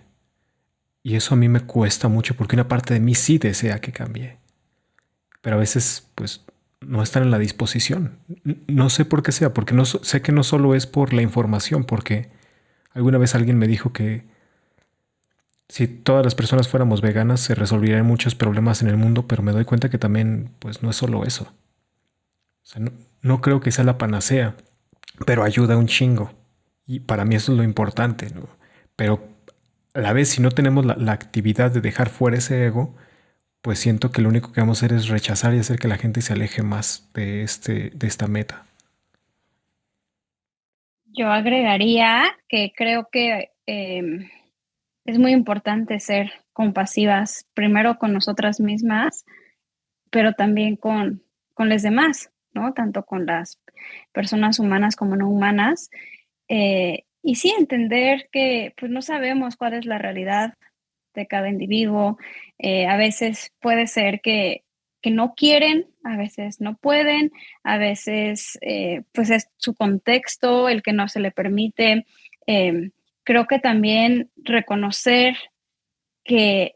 A: Y eso a mí me cuesta mucho porque una parte de mí sí desea que cambie, pero a veces pues no están en la disposición. No sé por qué sea, porque no sé que no solo es por la información, porque alguna vez alguien me dijo que si todas las personas fuéramos veganas se resolverían muchos problemas en el mundo, pero me doy cuenta que también pues no es solo eso. O sea, no creo que sea la panacea, pero ayuda un chingo. Y para mí eso es lo importante, ¿no? Pero a la vez, si no tenemos la actividad de dejar fuera ese ego, pues siento que lo único que vamos a hacer es rechazar y hacer que la gente se aleje más de esta meta.
B: Yo agregaría que creo que es muy importante ser compasivas, primero con nosotras mismas, pero también con los demás, ¿no? Tanto con las personas humanas como no humanas. Y sí, entender que pues no sabemos cuál es la realidad de cada individuo. A veces puede ser que no quieren, a veces no pueden, a veces pues es su contexto el que no se le permite. Eh, Creo que también reconocer que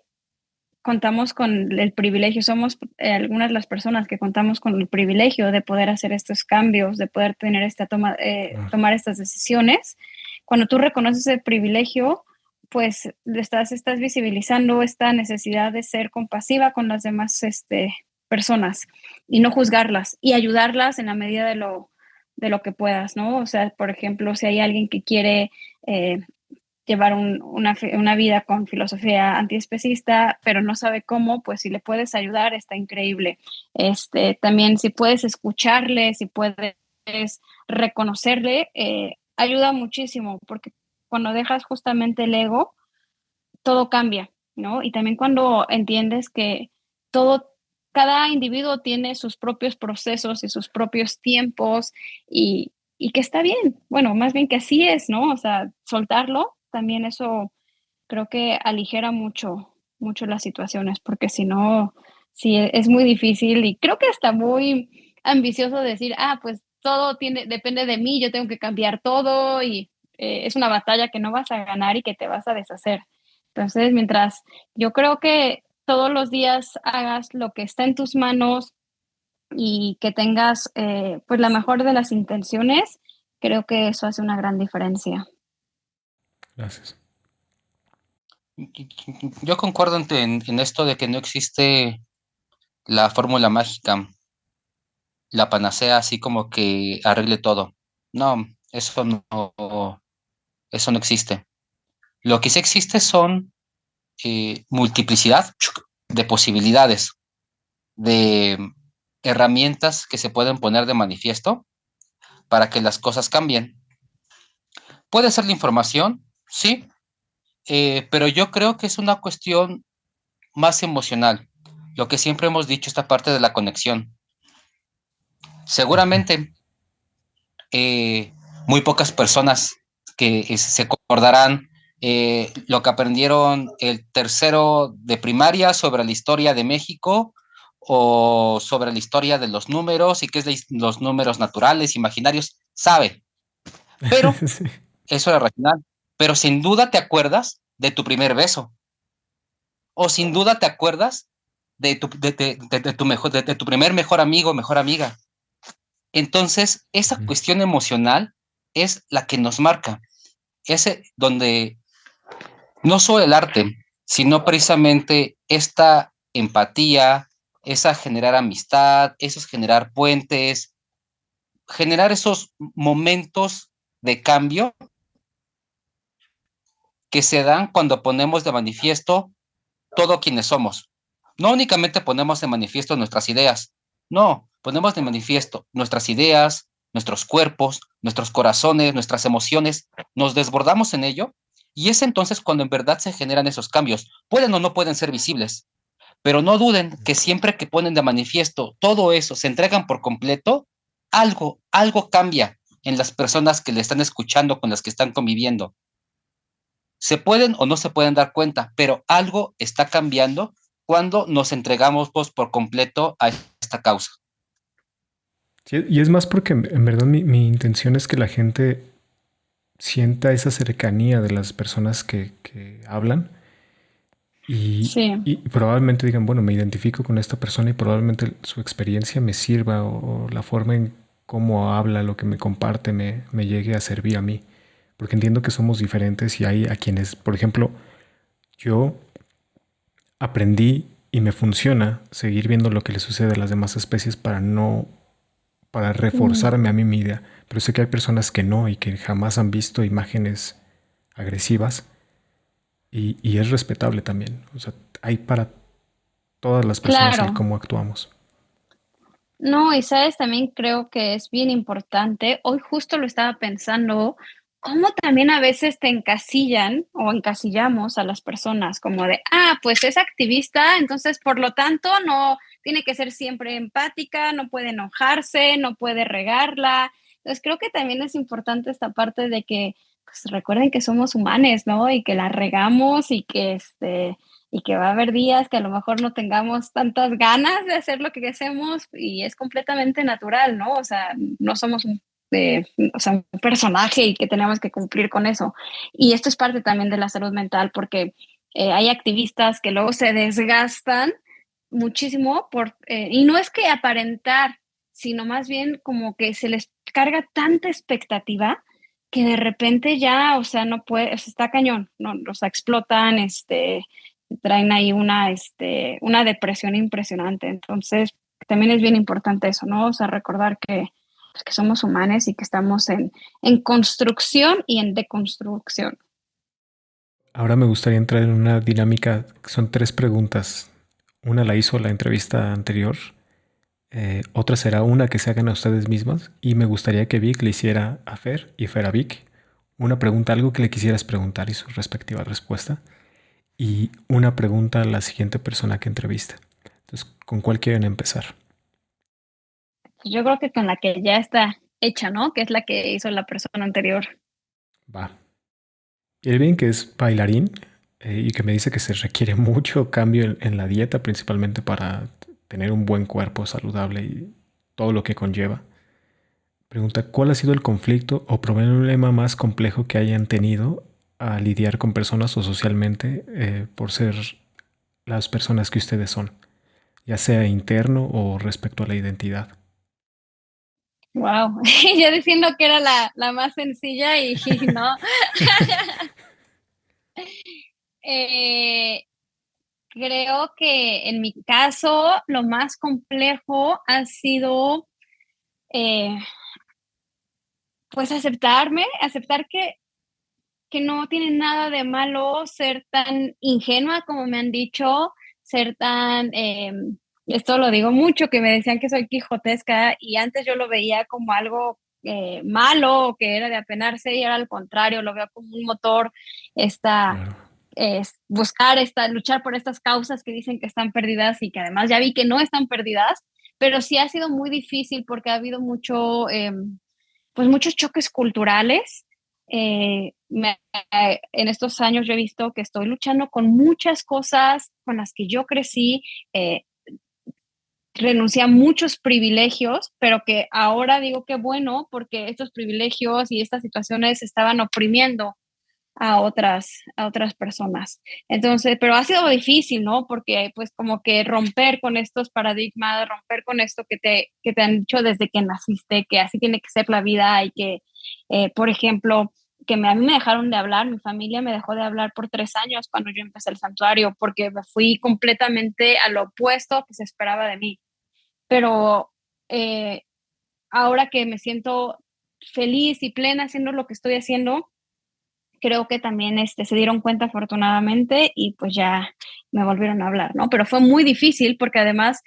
B: contamos con el privilegio, somos algunas de las personas que contamos con el privilegio de poder hacer estos cambios, de poder tener tomar estas decisiones. Cuando tú reconoces el privilegio, pues estás visibilizando esta necesidad de ser compasiva con las demás personas y no juzgarlas y ayudarlas en la medida de lo que puedas, ¿no? O sea, por ejemplo, si hay alguien que quiere llevar una vida con filosofía antiespecista, pero no sabe cómo, pues si le puedes ayudar, está increíble. También si puedes escucharle, si puedes reconocerle, ayuda muchísimo, porque cuando dejas justamente el ego, todo cambia, ¿no? Y también cuando entiendes que todo, cada individuo tiene sus propios procesos y sus propios tiempos y que está bien, bueno, más bien que así es, ¿no? O sea, soltarlo, también eso creo que aligera mucho, mucho las situaciones, porque si no, sí, es muy difícil y creo que está muy ambicioso decir, pues todo depende de mí, yo tengo que cambiar todo y es una batalla que no vas a ganar y que te vas a deshacer. Entonces, mientras yo creo que todos los días hagas lo que está en tus manos y que tengas pues la mejor de las intenciones, creo que eso hace una gran diferencia.
A: Gracias.
C: Yo concuerdo en esto de que no existe la fórmula mágica, la panacea así como que arregle todo. No, eso no existe. Lo que sí existe son multiplicidad de posibilidades, de herramientas que se pueden poner de manifiesto para que las cosas cambien. Puede ser la información, sí, pero yo creo que es una cuestión más emocional, lo que siempre hemos dicho, esta parte de la conexión. Seguramente muy pocas personas que se acordarán lo que aprendieron el tercero de primaria sobre la historia de México o sobre la historia de los números y qué es los números naturales, imaginarios, sabe, pero
A: Sí.
C: eso era racional. Pero sin duda te acuerdas de tu primer beso o sin duda te acuerdas de tu mejor, de tu primer mejor amigo o mejor amiga. Entonces, esa
A: Ujú.
C: cuestión emocional es la que nos marca. Ese donde no solo el arte, sino precisamente esta empatía, esa generar amistad, esos generar puentes, generar esos momentos de cambio que se dan cuando ponemos de manifiesto todo quienes somos. No únicamente ponemos de manifiesto nuestras ideas, no, ponemos de manifiesto nuestras ideas, nuestros cuerpos, nuestros corazones, nuestras emociones, nos desbordamos en ello y es entonces cuando en verdad se generan esos cambios. Pueden o no pueden ser visibles, pero no duden que siempre que ponen de manifiesto todo eso, se entregan por completo, algo cambia en las personas que le están escuchando, con las que están conviviendo. Se pueden o no se pueden dar cuenta, pero algo está cambiando cuando nos entregamos pues, por completo a esta causa.
A: Sí, y es más porque en verdad mi intención es que la gente sienta esa cercanía de las personas que hablan
B: Sí,
A: y probablemente digan, bueno, me identifico con esta persona y probablemente su experiencia me sirva o la forma en cómo habla, lo que me comparte, me llegue a servir a mí. Porque entiendo que somos diferentes y hay a quienes, por ejemplo, yo aprendí y me funciona seguir viendo lo que le sucede a las demás especies para no, para
B: mm,
A: reforzarme a mí mi idea. Pero sé que hay personas que no y que jamás han visto imágenes agresivas y es respetable también. O sea, hay para todas las personas el
B: claro.
A: cómo actuamos.
B: No, y sabes, también creo que es bien importante, hoy justo lo estaba pensando, cómo también a veces te encasillan o encasillamos a las personas como de, pues es activista, entonces por lo tanto no tiene que ser siempre empática, no puede enojarse, no puede regarla. Entonces creo que también es importante esta parte de que pues recuerden que somos humanos, ¿no? Y que la regamos y que va a haber días que a lo mejor no tengamos tantas ganas de hacer lo que hacemos y es completamente natural, ¿no? O sea, no somos un personaje y que tenemos que cumplir con eso. Y esto es parte también de la salud mental porque hay activistas que luego se desgastan muchísimo y no es que aparentar, sino más bien como que se les carga tanta expectativa que de repente ya, o sea, no puede, o sea, está cañón, no, o sea, explotan, traen ahí una depresión impresionante. Entonces, también es bien importante eso, ¿no? O sea, recordar pues, que somos humanos y que estamos en construcción y en deconstrucción.
A: Ahora me gustaría entrar en una dinámica, son tres preguntas. Una la hizo la entrevista anterior, otra será una que se hagan a ustedes mismas y me gustaría que Vic le hiciera a Fer y Fer a Vic una pregunta, algo que le quisieras preguntar y su respectiva respuesta y una pregunta a la siguiente persona que entrevista. Entonces, ¿con cuál quieren empezar?
B: Yo creo que con la que ya está hecha, ¿no? Que es la que hizo la persona anterior.
A: Va. Irving, que es bailarín y que me dice que se requiere mucho cambio en la dieta, principalmente para tener un buen cuerpo saludable y todo lo que conlleva. Pregunta, ¿cuál ha sido el conflicto o problema más complejo que hayan tenido a lidiar con personas o socialmente por ser las personas que ustedes son, ya sea interno o respecto a la identidad?
B: Wow, yo diciendo que era la más sencilla y no. Eh, Creo que en mi caso lo más complejo ha sido eh, pues aceptar que no tiene nada de malo ser tan ingenua como me han dicho, ser tan, esto lo digo mucho, que me decían que soy quijotesca y antes yo lo veía como algo malo o que era de apenarse y ahora al contrario, lo veo como un motor, esta
A: Claro.
B: buscar luchar por estas causas que dicen que están perdidas y que además ya vi que no están perdidas, pero sí ha sido muy difícil porque ha habido pues muchos choques culturales. En estos años yo he visto que estoy luchando con muchas cosas con las que yo crecí, renuncié a muchos privilegios, pero que ahora digo que bueno, porque estos privilegios y estas situaciones estaban oprimiendo a otras personas. Entonces, pero ha sido difícil, ¿no? Porque pues como que romper con estos paradigmas, romper con esto que te han dicho desde que naciste, que así tiene que ser la vida y que, por ejemplo, a mí me dejaron de hablar, mi familia me dejó de hablar por 3 años cuando yo empecé el santuario, porque me fui completamente a lo opuesto que se esperaba de mí. Pero eh, ahora que me siento feliz y plena haciendo lo que estoy haciendo, creo que también se dieron cuenta afortunadamente y pues ya me volvieron a hablar, ¿no? Pero fue muy difícil porque además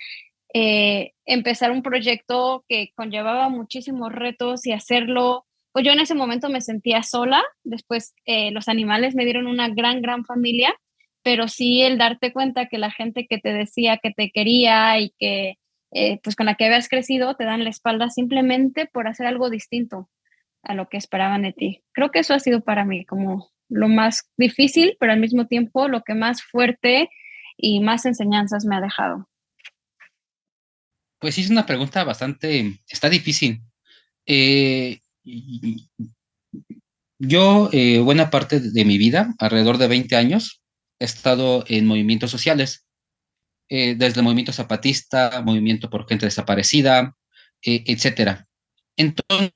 B: empezar un proyecto que conllevaba muchísimos retos y hacerlo, pues yo en ese momento me sentía sola, después los animales me dieron una gran, gran familia, pero sí el darte cuenta que la gente que te decía que te quería y que pues con la que habías crecido te dan la espalda simplemente por hacer algo distinto a lo que esperaban de ti. Creo que eso ha sido para mí como lo más difícil, pero al mismo tiempo lo que más fuerte y más enseñanzas me ha dejado.
C: Pues sí, es una pregunta bastante, está difícil. Yo, buena parte de mi vida, alrededor de 20 años, he estado en movimientos sociales, desde el movimiento zapatista, movimiento por gente desaparecida, etcétera. Entonces,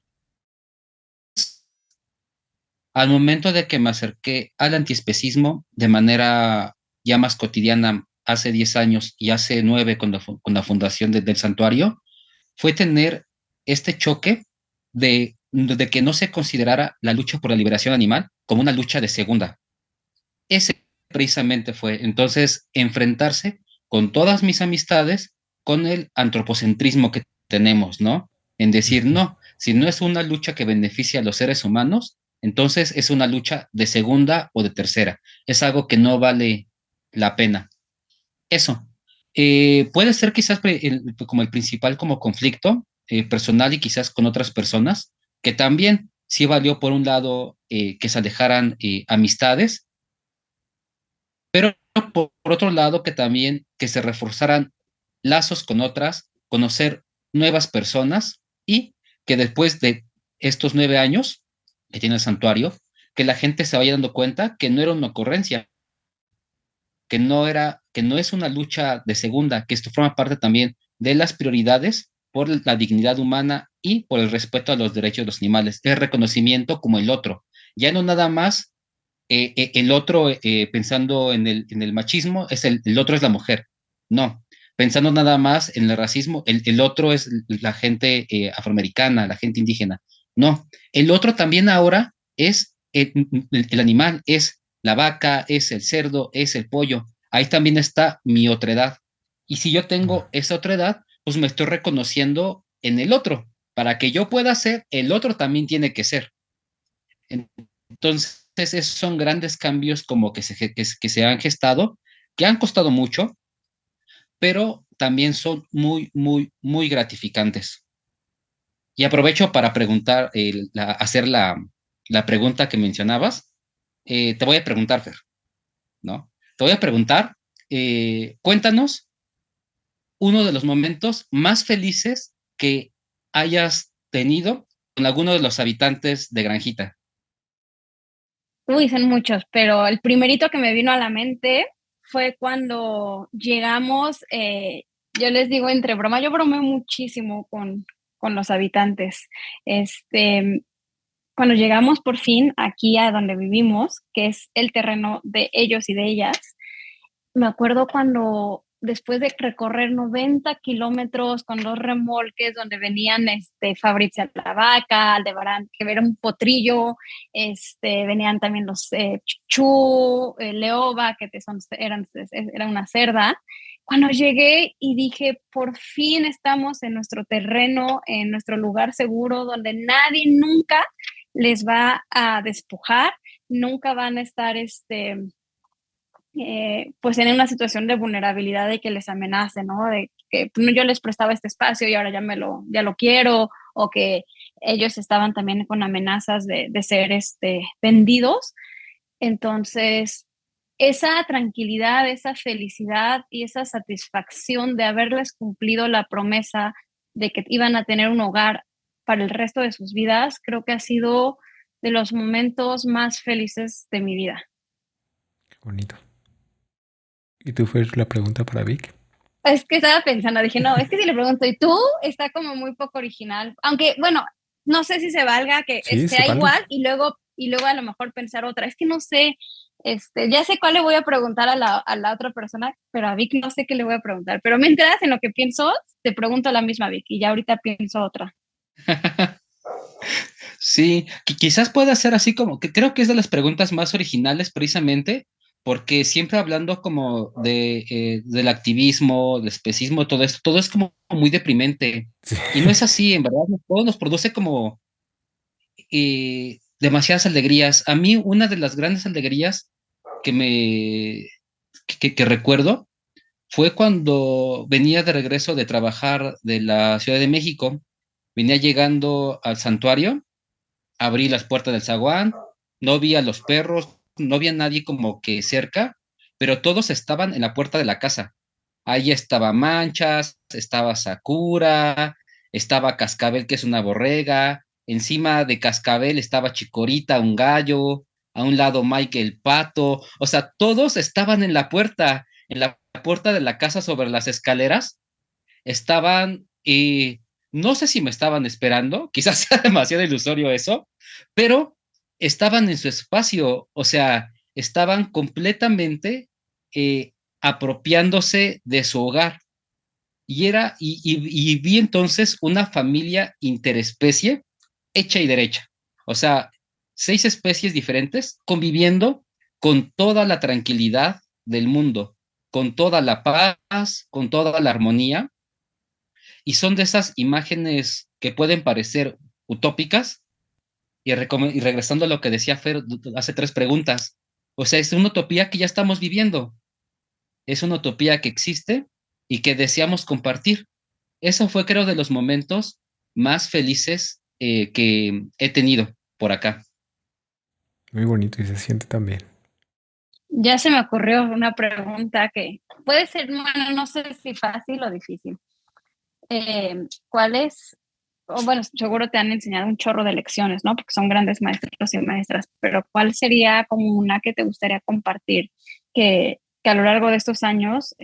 C: al momento de que me acerqué al antiespecismo de manera ya más cotidiana hace 10 años y hace 9 con la fundación del santuario, fue tener este choque de que no se considerara la lucha por la liberación animal como una lucha de segunda. Ese precisamente fue entonces enfrentarse con todas mis amistades con el antropocentrismo que tenemos, ¿no? En decir, no, si no es una lucha que beneficia a los seres humanos, entonces es una lucha de segunda o de tercera. Es algo que no vale la pena. Eso. Puede ser quizás como el principal como conflicto personal y quizás con otras personas, que también sí valió por un lado que se alejaran amistades, pero por otro lado que también que se reforzaran lazos con otras, conocer nuevas personas y que después de estos 9 años que tiene el santuario, que la gente se vaya dando cuenta que no era una ocurrencia, que no es una lucha de segunda, que esto forma parte también de las prioridades por la dignidad humana y por el respeto a los derechos de los animales, el reconocimiento como el otro, ya no nada más el otro, pensando en el machismo, el otro es la mujer. No, pensando nada más en el racismo, el otro es la gente afroamericana, la gente indígena. No, el otro también ahora es el animal, es la vaca, es el cerdo, es el pollo. Ahí también está mi otredad. Y si yo tengo esa otredad, pues me estoy reconociendo en el otro. Para que yo pueda ser, el otro también tiene que ser. Entonces, esos son grandes cambios como que se han gestado, que han costado mucho, pero también son muy, muy, muy gratificantes. Y aprovecho para preguntar, hacer la pregunta que mencionabas. Te voy a preguntar, Fer, ¿no? Te voy a preguntar, cuéntanos uno de los momentos más felices que hayas tenido con alguno de los habitantes de Granjita.
B: Uy, son muchos, pero el primerito que me vino a la mente fue cuando llegamos, yo les digo entre broma, yo bromeo muchísimo con los habitantes. Cuando llegamos por fin aquí a donde vivimos, que es el terreno de ellos y de ellas, me acuerdo cuando después de recorrer 90 kilómetros con 2 remolques donde venían Fabrizio la Vaca, Aldebarán, que era un potrillo, venían también los Chuchú, Leoba, que era una cerda. Cuando llegué y dije, por fin estamos en nuestro terreno, en nuestro lugar seguro, donde nadie nunca les va a despojar, nunca van a estar pues en una situación de vulnerabilidad de que les amenace, ¿no? De que yo les prestaba este espacio y ahora ya lo quiero, o que ellos estaban también con amenazas de ser vendidos. Entonces, esa tranquilidad, esa felicidad y esa satisfacción de haberles cumplido la promesa de que iban a tener un hogar para el resto de sus vidas, creo que ha sido de los momentos más felices de mi vida.
A: Qué bonito. ¿Y tú fue la pregunta para Vic?
B: Es que estaba pensando, dije, no, es que si le pregunto, ¿y tú? Está como muy poco original. Aunque, bueno, no sé si se valga que
A: Sí, se
B: sea
A: vale.
B: igual y luego a lo mejor pensar otra. Es que no sé, ya sé cuál le voy a preguntar a la otra persona, pero a Vic no sé qué le voy a preguntar. Pero mientras en lo que pienso, te pregunto a la misma Vic y ya ahorita pienso otra.
D: Sí, quizás pueda ser así como que creo que es de las preguntas más originales precisamente porque siempre hablando como del activismo, del especismo, todo esto, todo es como muy deprimente.
A: Sí.
D: Y no es así, en verdad, todo nos produce como demasiadas alegrías. A mí una de las grandes alegrías que me que recuerdo fue cuando venía de regreso de trabajar de la Ciudad de México, venía llegando al santuario, abrí las puertas del zaguán, no vi a los perros, no vi a nadie como que cerca, pero todos estaban en la puerta de la casa. Ahí estaba Manchas, estaba Sakura, estaba Cascabel, que es una borrega, encima de Cascabel estaba Chicorita, un gallo, a un lado Mike el pato, o sea, todos estaban en la puerta de la casa sobre las escaleras, estaban, no sé si me estaban esperando, quizás sea demasiado ilusorio eso, pero estaban en su espacio, o sea, estaban completamente apropiándose de su hogar. Y vi entonces una familia interespecie hecha y derecha. O sea, 6 especies diferentes conviviendo con toda la tranquilidad del mundo, con toda la paz, con toda la armonía. Y son de esas imágenes que pueden parecer utópicas. Y regresando a lo que decía Fer hace 3 preguntas, o sea, es una utopía que ya estamos viviendo, es una utopía que existe y que deseamos compartir. Eso fue, creo, de los momentos más felices que he tenido por acá.
A: Muy bonito y se siente también.
B: Ya se me ocurrió una pregunta que puede ser, bueno, no sé si fácil o difícil. ¿Cuál es? Bueno, seguro te han enseñado un chorro de lecciones, ¿no? Porque son grandes maestros y maestras, pero ¿cuál sería como una que te gustaría compartir que a lo largo de estos años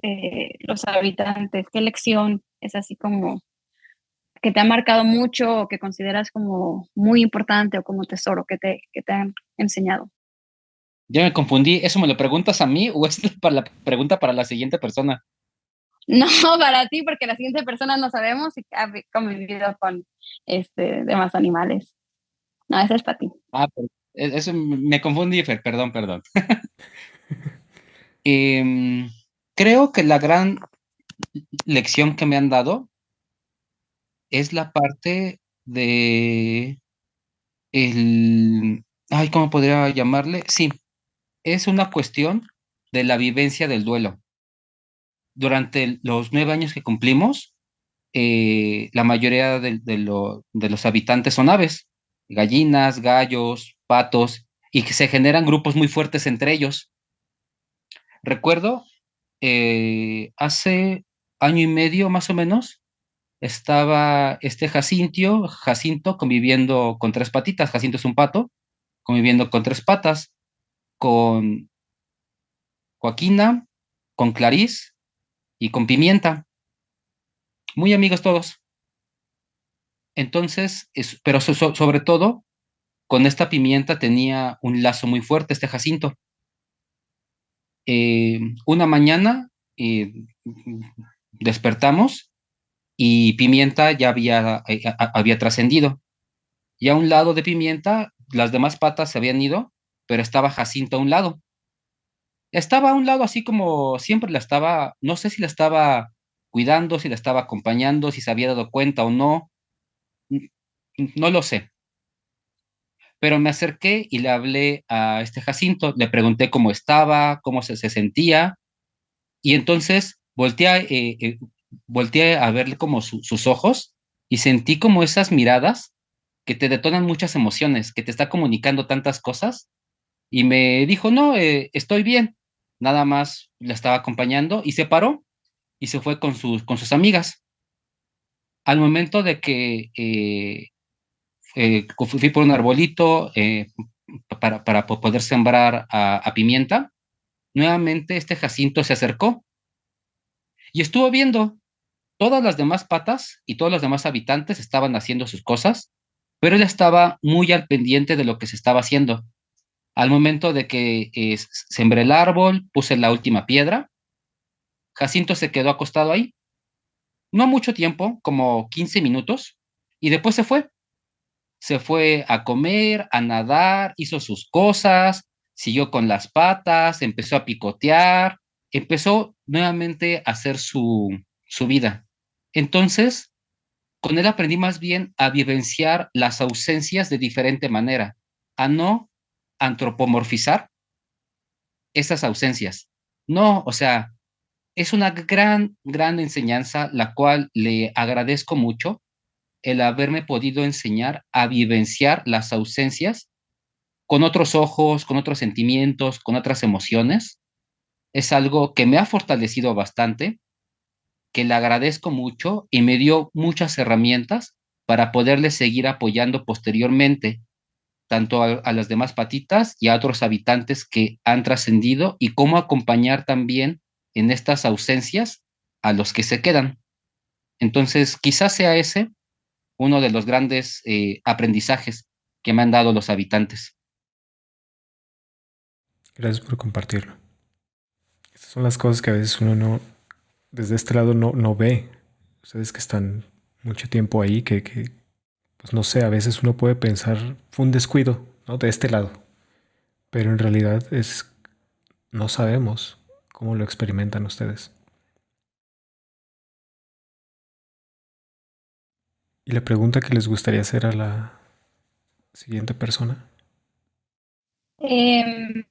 B: los habitantes, qué lección es así como que te ha marcado mucho o que consideras como muy importante o como tesoro que te han enseñado?
D: Ya me confundí, ¿eso me lo preguntas a mí o es para la pregunta para la siguiente persona?
B: No, para ti, porque la siguiente persona no sabemos si ha convivido con demás animales. No, esa es para ti.
D: Ah, pero eso me confundí, Fer, perdón, perdón. Em, Creo que la gran lección que me han dado es la parte de ay, ¿cómo podría llamarle? Sí, es una cuestión de la vivencia del duelo. Durante los 9 años que cumplimos, la mayoría de los habitantes son aves, gallinas, gallos, patos, y que se generan grupos muy fuertes entre ellos. Recuerdo, hace año y medio más o menos, estaba este Jacinto conviviendo con 3 patitas. Jacinto es un pato, conviviendo con 3 patas, con Joaquina, con Clarice y con Pimienta. Muy amigos todos. Entonces, pero sobre todo, con esta Pimienta tenía un lazo muy fuerte este Jacinto. Una mañana despertamos y Pimienta ya había trascendido. Y a un lado de Pimienta, las demás patas se habían ido, pero estaba Jacinto a un lado. Estaba a un lado así como siempre la estaba, no sé si la estaba cuidando, si la estaba acompañando, si se había dado cuenta o no, no lo sé. pero me acerqué y le hablé a este Jacinto, le pregunté cómo estaba, cómo se sentía, y entonces volteé a verle como sus ojos y sentí como esas miradas que te detonan muchas emociones, que te está comunicando tantas cosas, y me dijo, no, estoy bien, nada más la estaba acompañando, y se paró y se fue con sus amigas. Al momento de que fui por un arbolito para poder sembrar a pimienta, nuevamente este Jacinto se acercó y estuvo viendo. Todas las demás patas y todos los demás habitantes estaban haciendo sus cosas, pero él estaba muy al pendiente de lo que se estaba haciendo. Al momento de que sembré el árbol, puse la última piedra, Jacinto se quedó acostado ahí, no mucho tiempo, como 15 minutos, y después se fue. Se fue a comer, a nadar, hizo sus cosas, siguió con las patas, empezó a picotear, empezó nuevamente a hacer su vida. Entonces, con él aprendí más bien a vivenciar las ausencias de diferente manera, a no antropomorfizar esas ausencias. No, o sea, es una gran enseñanza, la cual le agradezco mucho el haberme podido enseñar a vivenciar las ausencias con otros ojos, con otros sentimientos, con otras emociones. Es algo que me ha fortalecido bastante, que le agradezco mucho y me dio muchas herramientas para poderle seguir apoyando posteriormente, tanto a las demás patitas y a otros habitantes que han trascendido, y cómo acompañar también en estas ausencias a los que se quedan. Entonces, quizás sea ese uno de los grandes aprendizajes que me han dado los habitantes.
A: Gracias por compartirlo. Estas son las cosas que a veces uno no, desde este lado no ve. Ustedes que están mucho tiempo ahí, pues no sé, a veces uno puede pensar, fue un descuido, ¿no? De este lado. Pero en realidad no sabemos cómo lo experimentan ustedes. Y la pregunta que les gustaría hacer a la siguiente persona.
B: Em,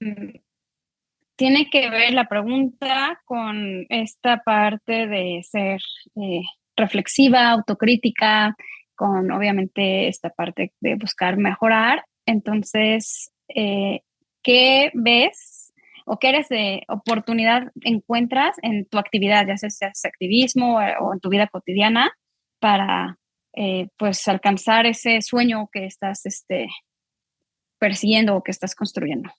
B: Tiene que ver la pregunta con esta parte de ser eh, reflexiva, autocrítica, con obviamente esta parte de buscar mejorar. Entonces, ¿qué ves o qué áreas de oportunidad encuentras en tu actividad, ya sea activismo o en tu vida cotidiana, para pues alcanzar ese sueño que estás persiguiendo o que estás construyendo?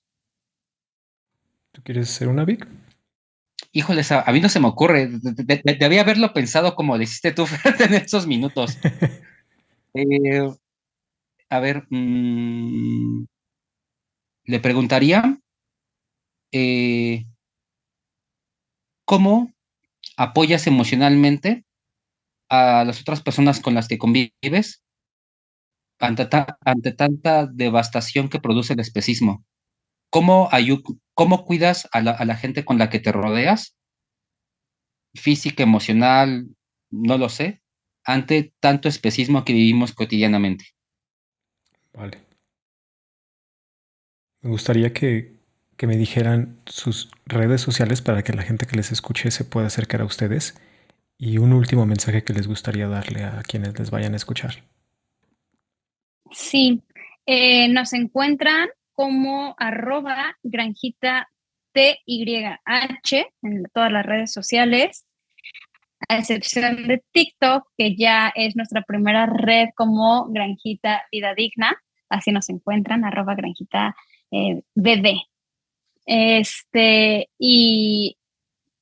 A: ¿Tú quieres ser una Vic?
D: Híjoles, a mí no se me ocurre, debí haberlo pensado como lo hiciste tú Fer, en esos minutos. Eh, a ver, le preguntaría eh, cómo apoyas emocionalmente a las otras personas con las que convives ante tanta devastación que produce el especismo. ¿Cómo cuidas a la gente con la que te rodeas, física, emocional, no lo sé, ante tanto especismo que vivimos cotidianamente?
A: Vale. Me gustaría que me dijeran sus redes sociales para que la gente que les escuche se pueda acercar a ustedes y un último mensaje que les gustaría darle a quienes les vayan a escuchar.
B: Sí, nos encuentran como @granjita TYH en todas las redes sociales, a excepción de TikTok, que ya es nuestra primera red como Granjita Vida Digna. Así nos encuentran, @granjita BD. Y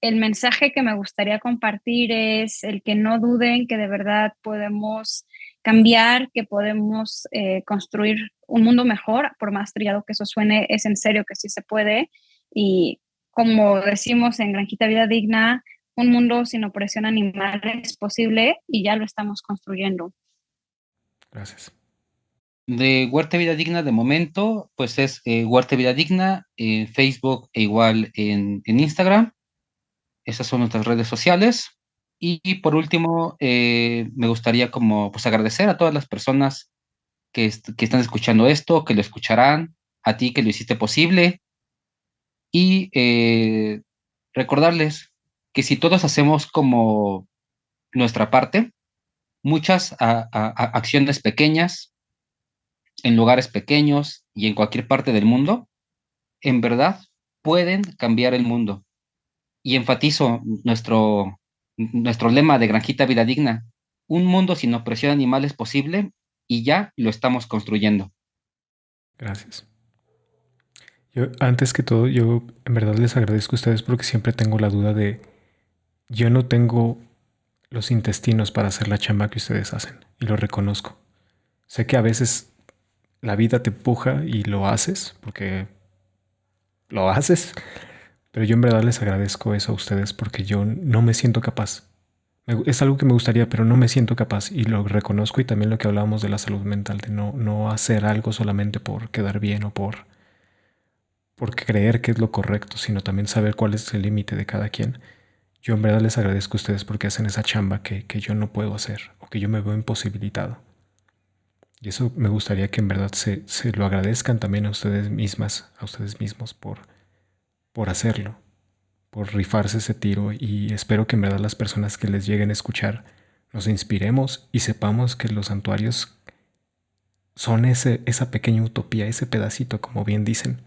B: el mensaje que me gustaría compartir es el que no duden que de verdad podemos cambiar, que podemos construir un mundo mejor, por más trillado que eso suene, es en serio que sí se puede. Y como decimos en Granjita Vida Digna, un mundo sin opresión animal es posible y ya lo estamos construyendo.
A: Gracias.
D: De Huerta Vida Digna de momento, pues es Huerta Vida Digna en Facebook e igual en Instagram. Esas son nuestras redes sociales. Y por último, me gustaría como pues agradecer a todas las personas que están escuchando esto, que lo escucharán, a ti que lo hiciste posible, y recordarles que si todos hacemos como nuestra parte, muchas acciones pequeñas, en lugares pequeños y en cualquier parte del mundo, en verdad pueden cambiar el mundo. Y enfatizo nuestro lema de Granjita Vida Digna: un mundo sin opresión animal es posible y ya lo estamos construyendo.
A: Gracias. Antes que todo, yo en verdad les agradezco a ustedes porque siempre tengo la duda de, yo no tengo los intestinos para hacer la chamba que ustedes hacen, y lo reconozco. Sé que a veces la vida te empuja y lo haces, porque lo haces, pero yo en verdad les agradezco eso a ustedes porque yo no me siento capaz. Es algo que me gustaría, pero no me siento capaz, y lo reconozco. Y también lo que hablábamos de la salud mental, de no hacer algo solamente por quedar bien o por creer que es lo correcto, sino también saber cuál es el límite de cada quien. Yo en verdad les agradezco a ustedes porque hacen esa chamba que yo no puedo hacer, o que yo me veo imposibilitado. Y eso me gustaría que en verdad se lo agradezcan también a ustedes mismas, a ustedes mismos por hacerlo, por rifarse ese tiro. Y espero que en verdad las personas que les lleguen a escuchar nos inspiremos y sepamos que los santuarios son esa pequeña utopía, ese pedacito, como bien dicen.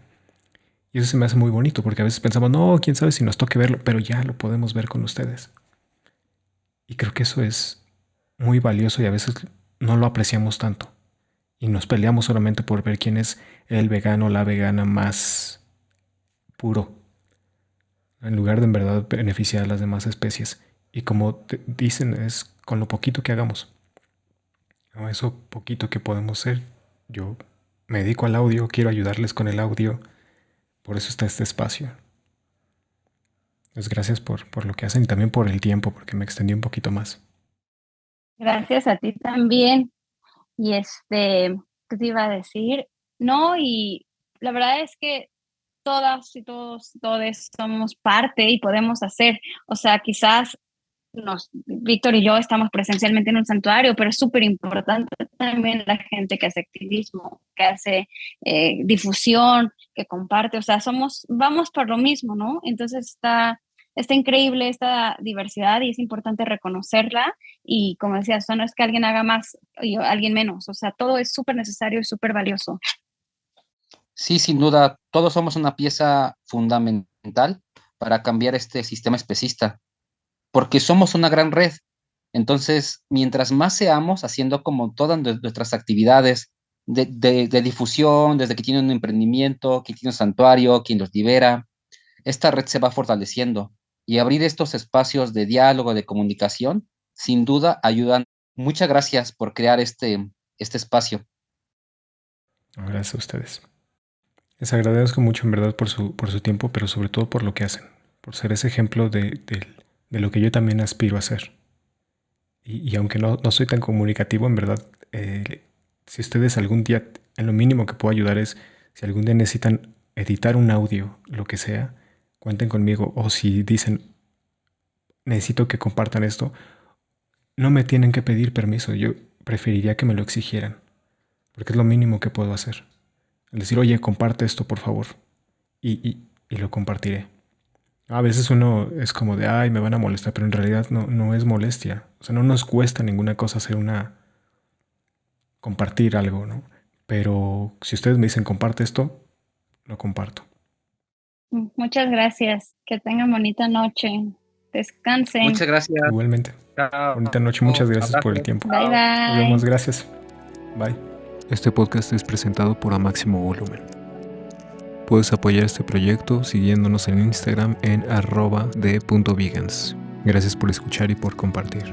A: Y eso se me hace muy bonito porque a veces pensamos, no, quién sabe si nos toque verlo, pero ya lo podemos ver con ustedes. Y creo que eso es muy valioso y a veces no lo apreciamos tanto. Y nos peleamos solamente por ver quién es el vegano o la vegana más puro, en lugar de en verdad beneficiar a las demás especies. Y como dicen, es con lo poquito que hagamos. ¿No? Eso poquito que podemos hacer. Yo me dedico al audio, quiero ayudarles con el audio. Por eso está este espacio. Pues gracias por lo que hacen y también por el tiempo, porque me extendí un poquito más.
B: Gracias a ti también. Y ¿qué te iba a decir? No, y la verdad es que todas y todos somos parte y podemos hacer. O sea, quizás Víctor y yo estamos presencialmente en un santuario, pero es súper importante también la gente que hace activismo, que hace difusión, que comparte. O sea, vamos por lo mismo, ¿no? Entonces está increíble esta diversidad y es importante reconocerla. Y como decías, no es que alguien haga más y alguien menos. O sea, todo es súper necesario y súper valioso.
D: Sí, sin duda, todos somos una pieza fundamental para cambiar este sistema especista, porque somos una gran red. Entonces, mientras más seamos haciendo como todas nuestras actividades de difusión, desde que tienen un emprendimiento, quien tiene un santuario, quien los libera, esta red se va fortaleciendo, y abrir estos espacios de diálogo, de comunicación, sin duda ayudan. Muchas gracias por crear este espacio.
A: Gracias a ustedes. Les agradezco mucho en verdad por su tiempo, pero sobre todo por lo que hacen, por ser ese ejemplo de lo que yo también aspiro a ser. Y aunque no soy tan comunicativo, en verdad, si ustedes algún día, en lo mínimo que puedo ayudar es, si algún día necesitan editar un audio, lo que sea, cuenten conmigo. O si dicen, necesito que compartan esto, no me tienen que pedir permiso. Yo preferiría que me lo exigieran, porque es lo mínimo que puedo hacer. El decir, oye, comparte esto, por favor, y lo compartiré. A veces uno es como de, ay, me van a molestar, pero en realidad no es molestia. O sea, no nos cuesta ninguna cosa compartir algo, ¿no? Pero si ustedes me dicen, comparte esto, lo comparto.
B: Muchas gracias. Que tengan bonita noche. Descansen.
C: Muchas gracias.
A: Igualmente.
C: Chao.
A: Bonita noche, muchas gracias por el
C: Abrazo.
A: tiempo.
B: Bye, bye.
A: Nos vemos, gracias. Bye. Este podcast es presentado por A Máximo Volumen. Puedes apoyar este proyecto siguiéndonos en Instagram en @de.vegans. Gracias por escuchar y por compartir.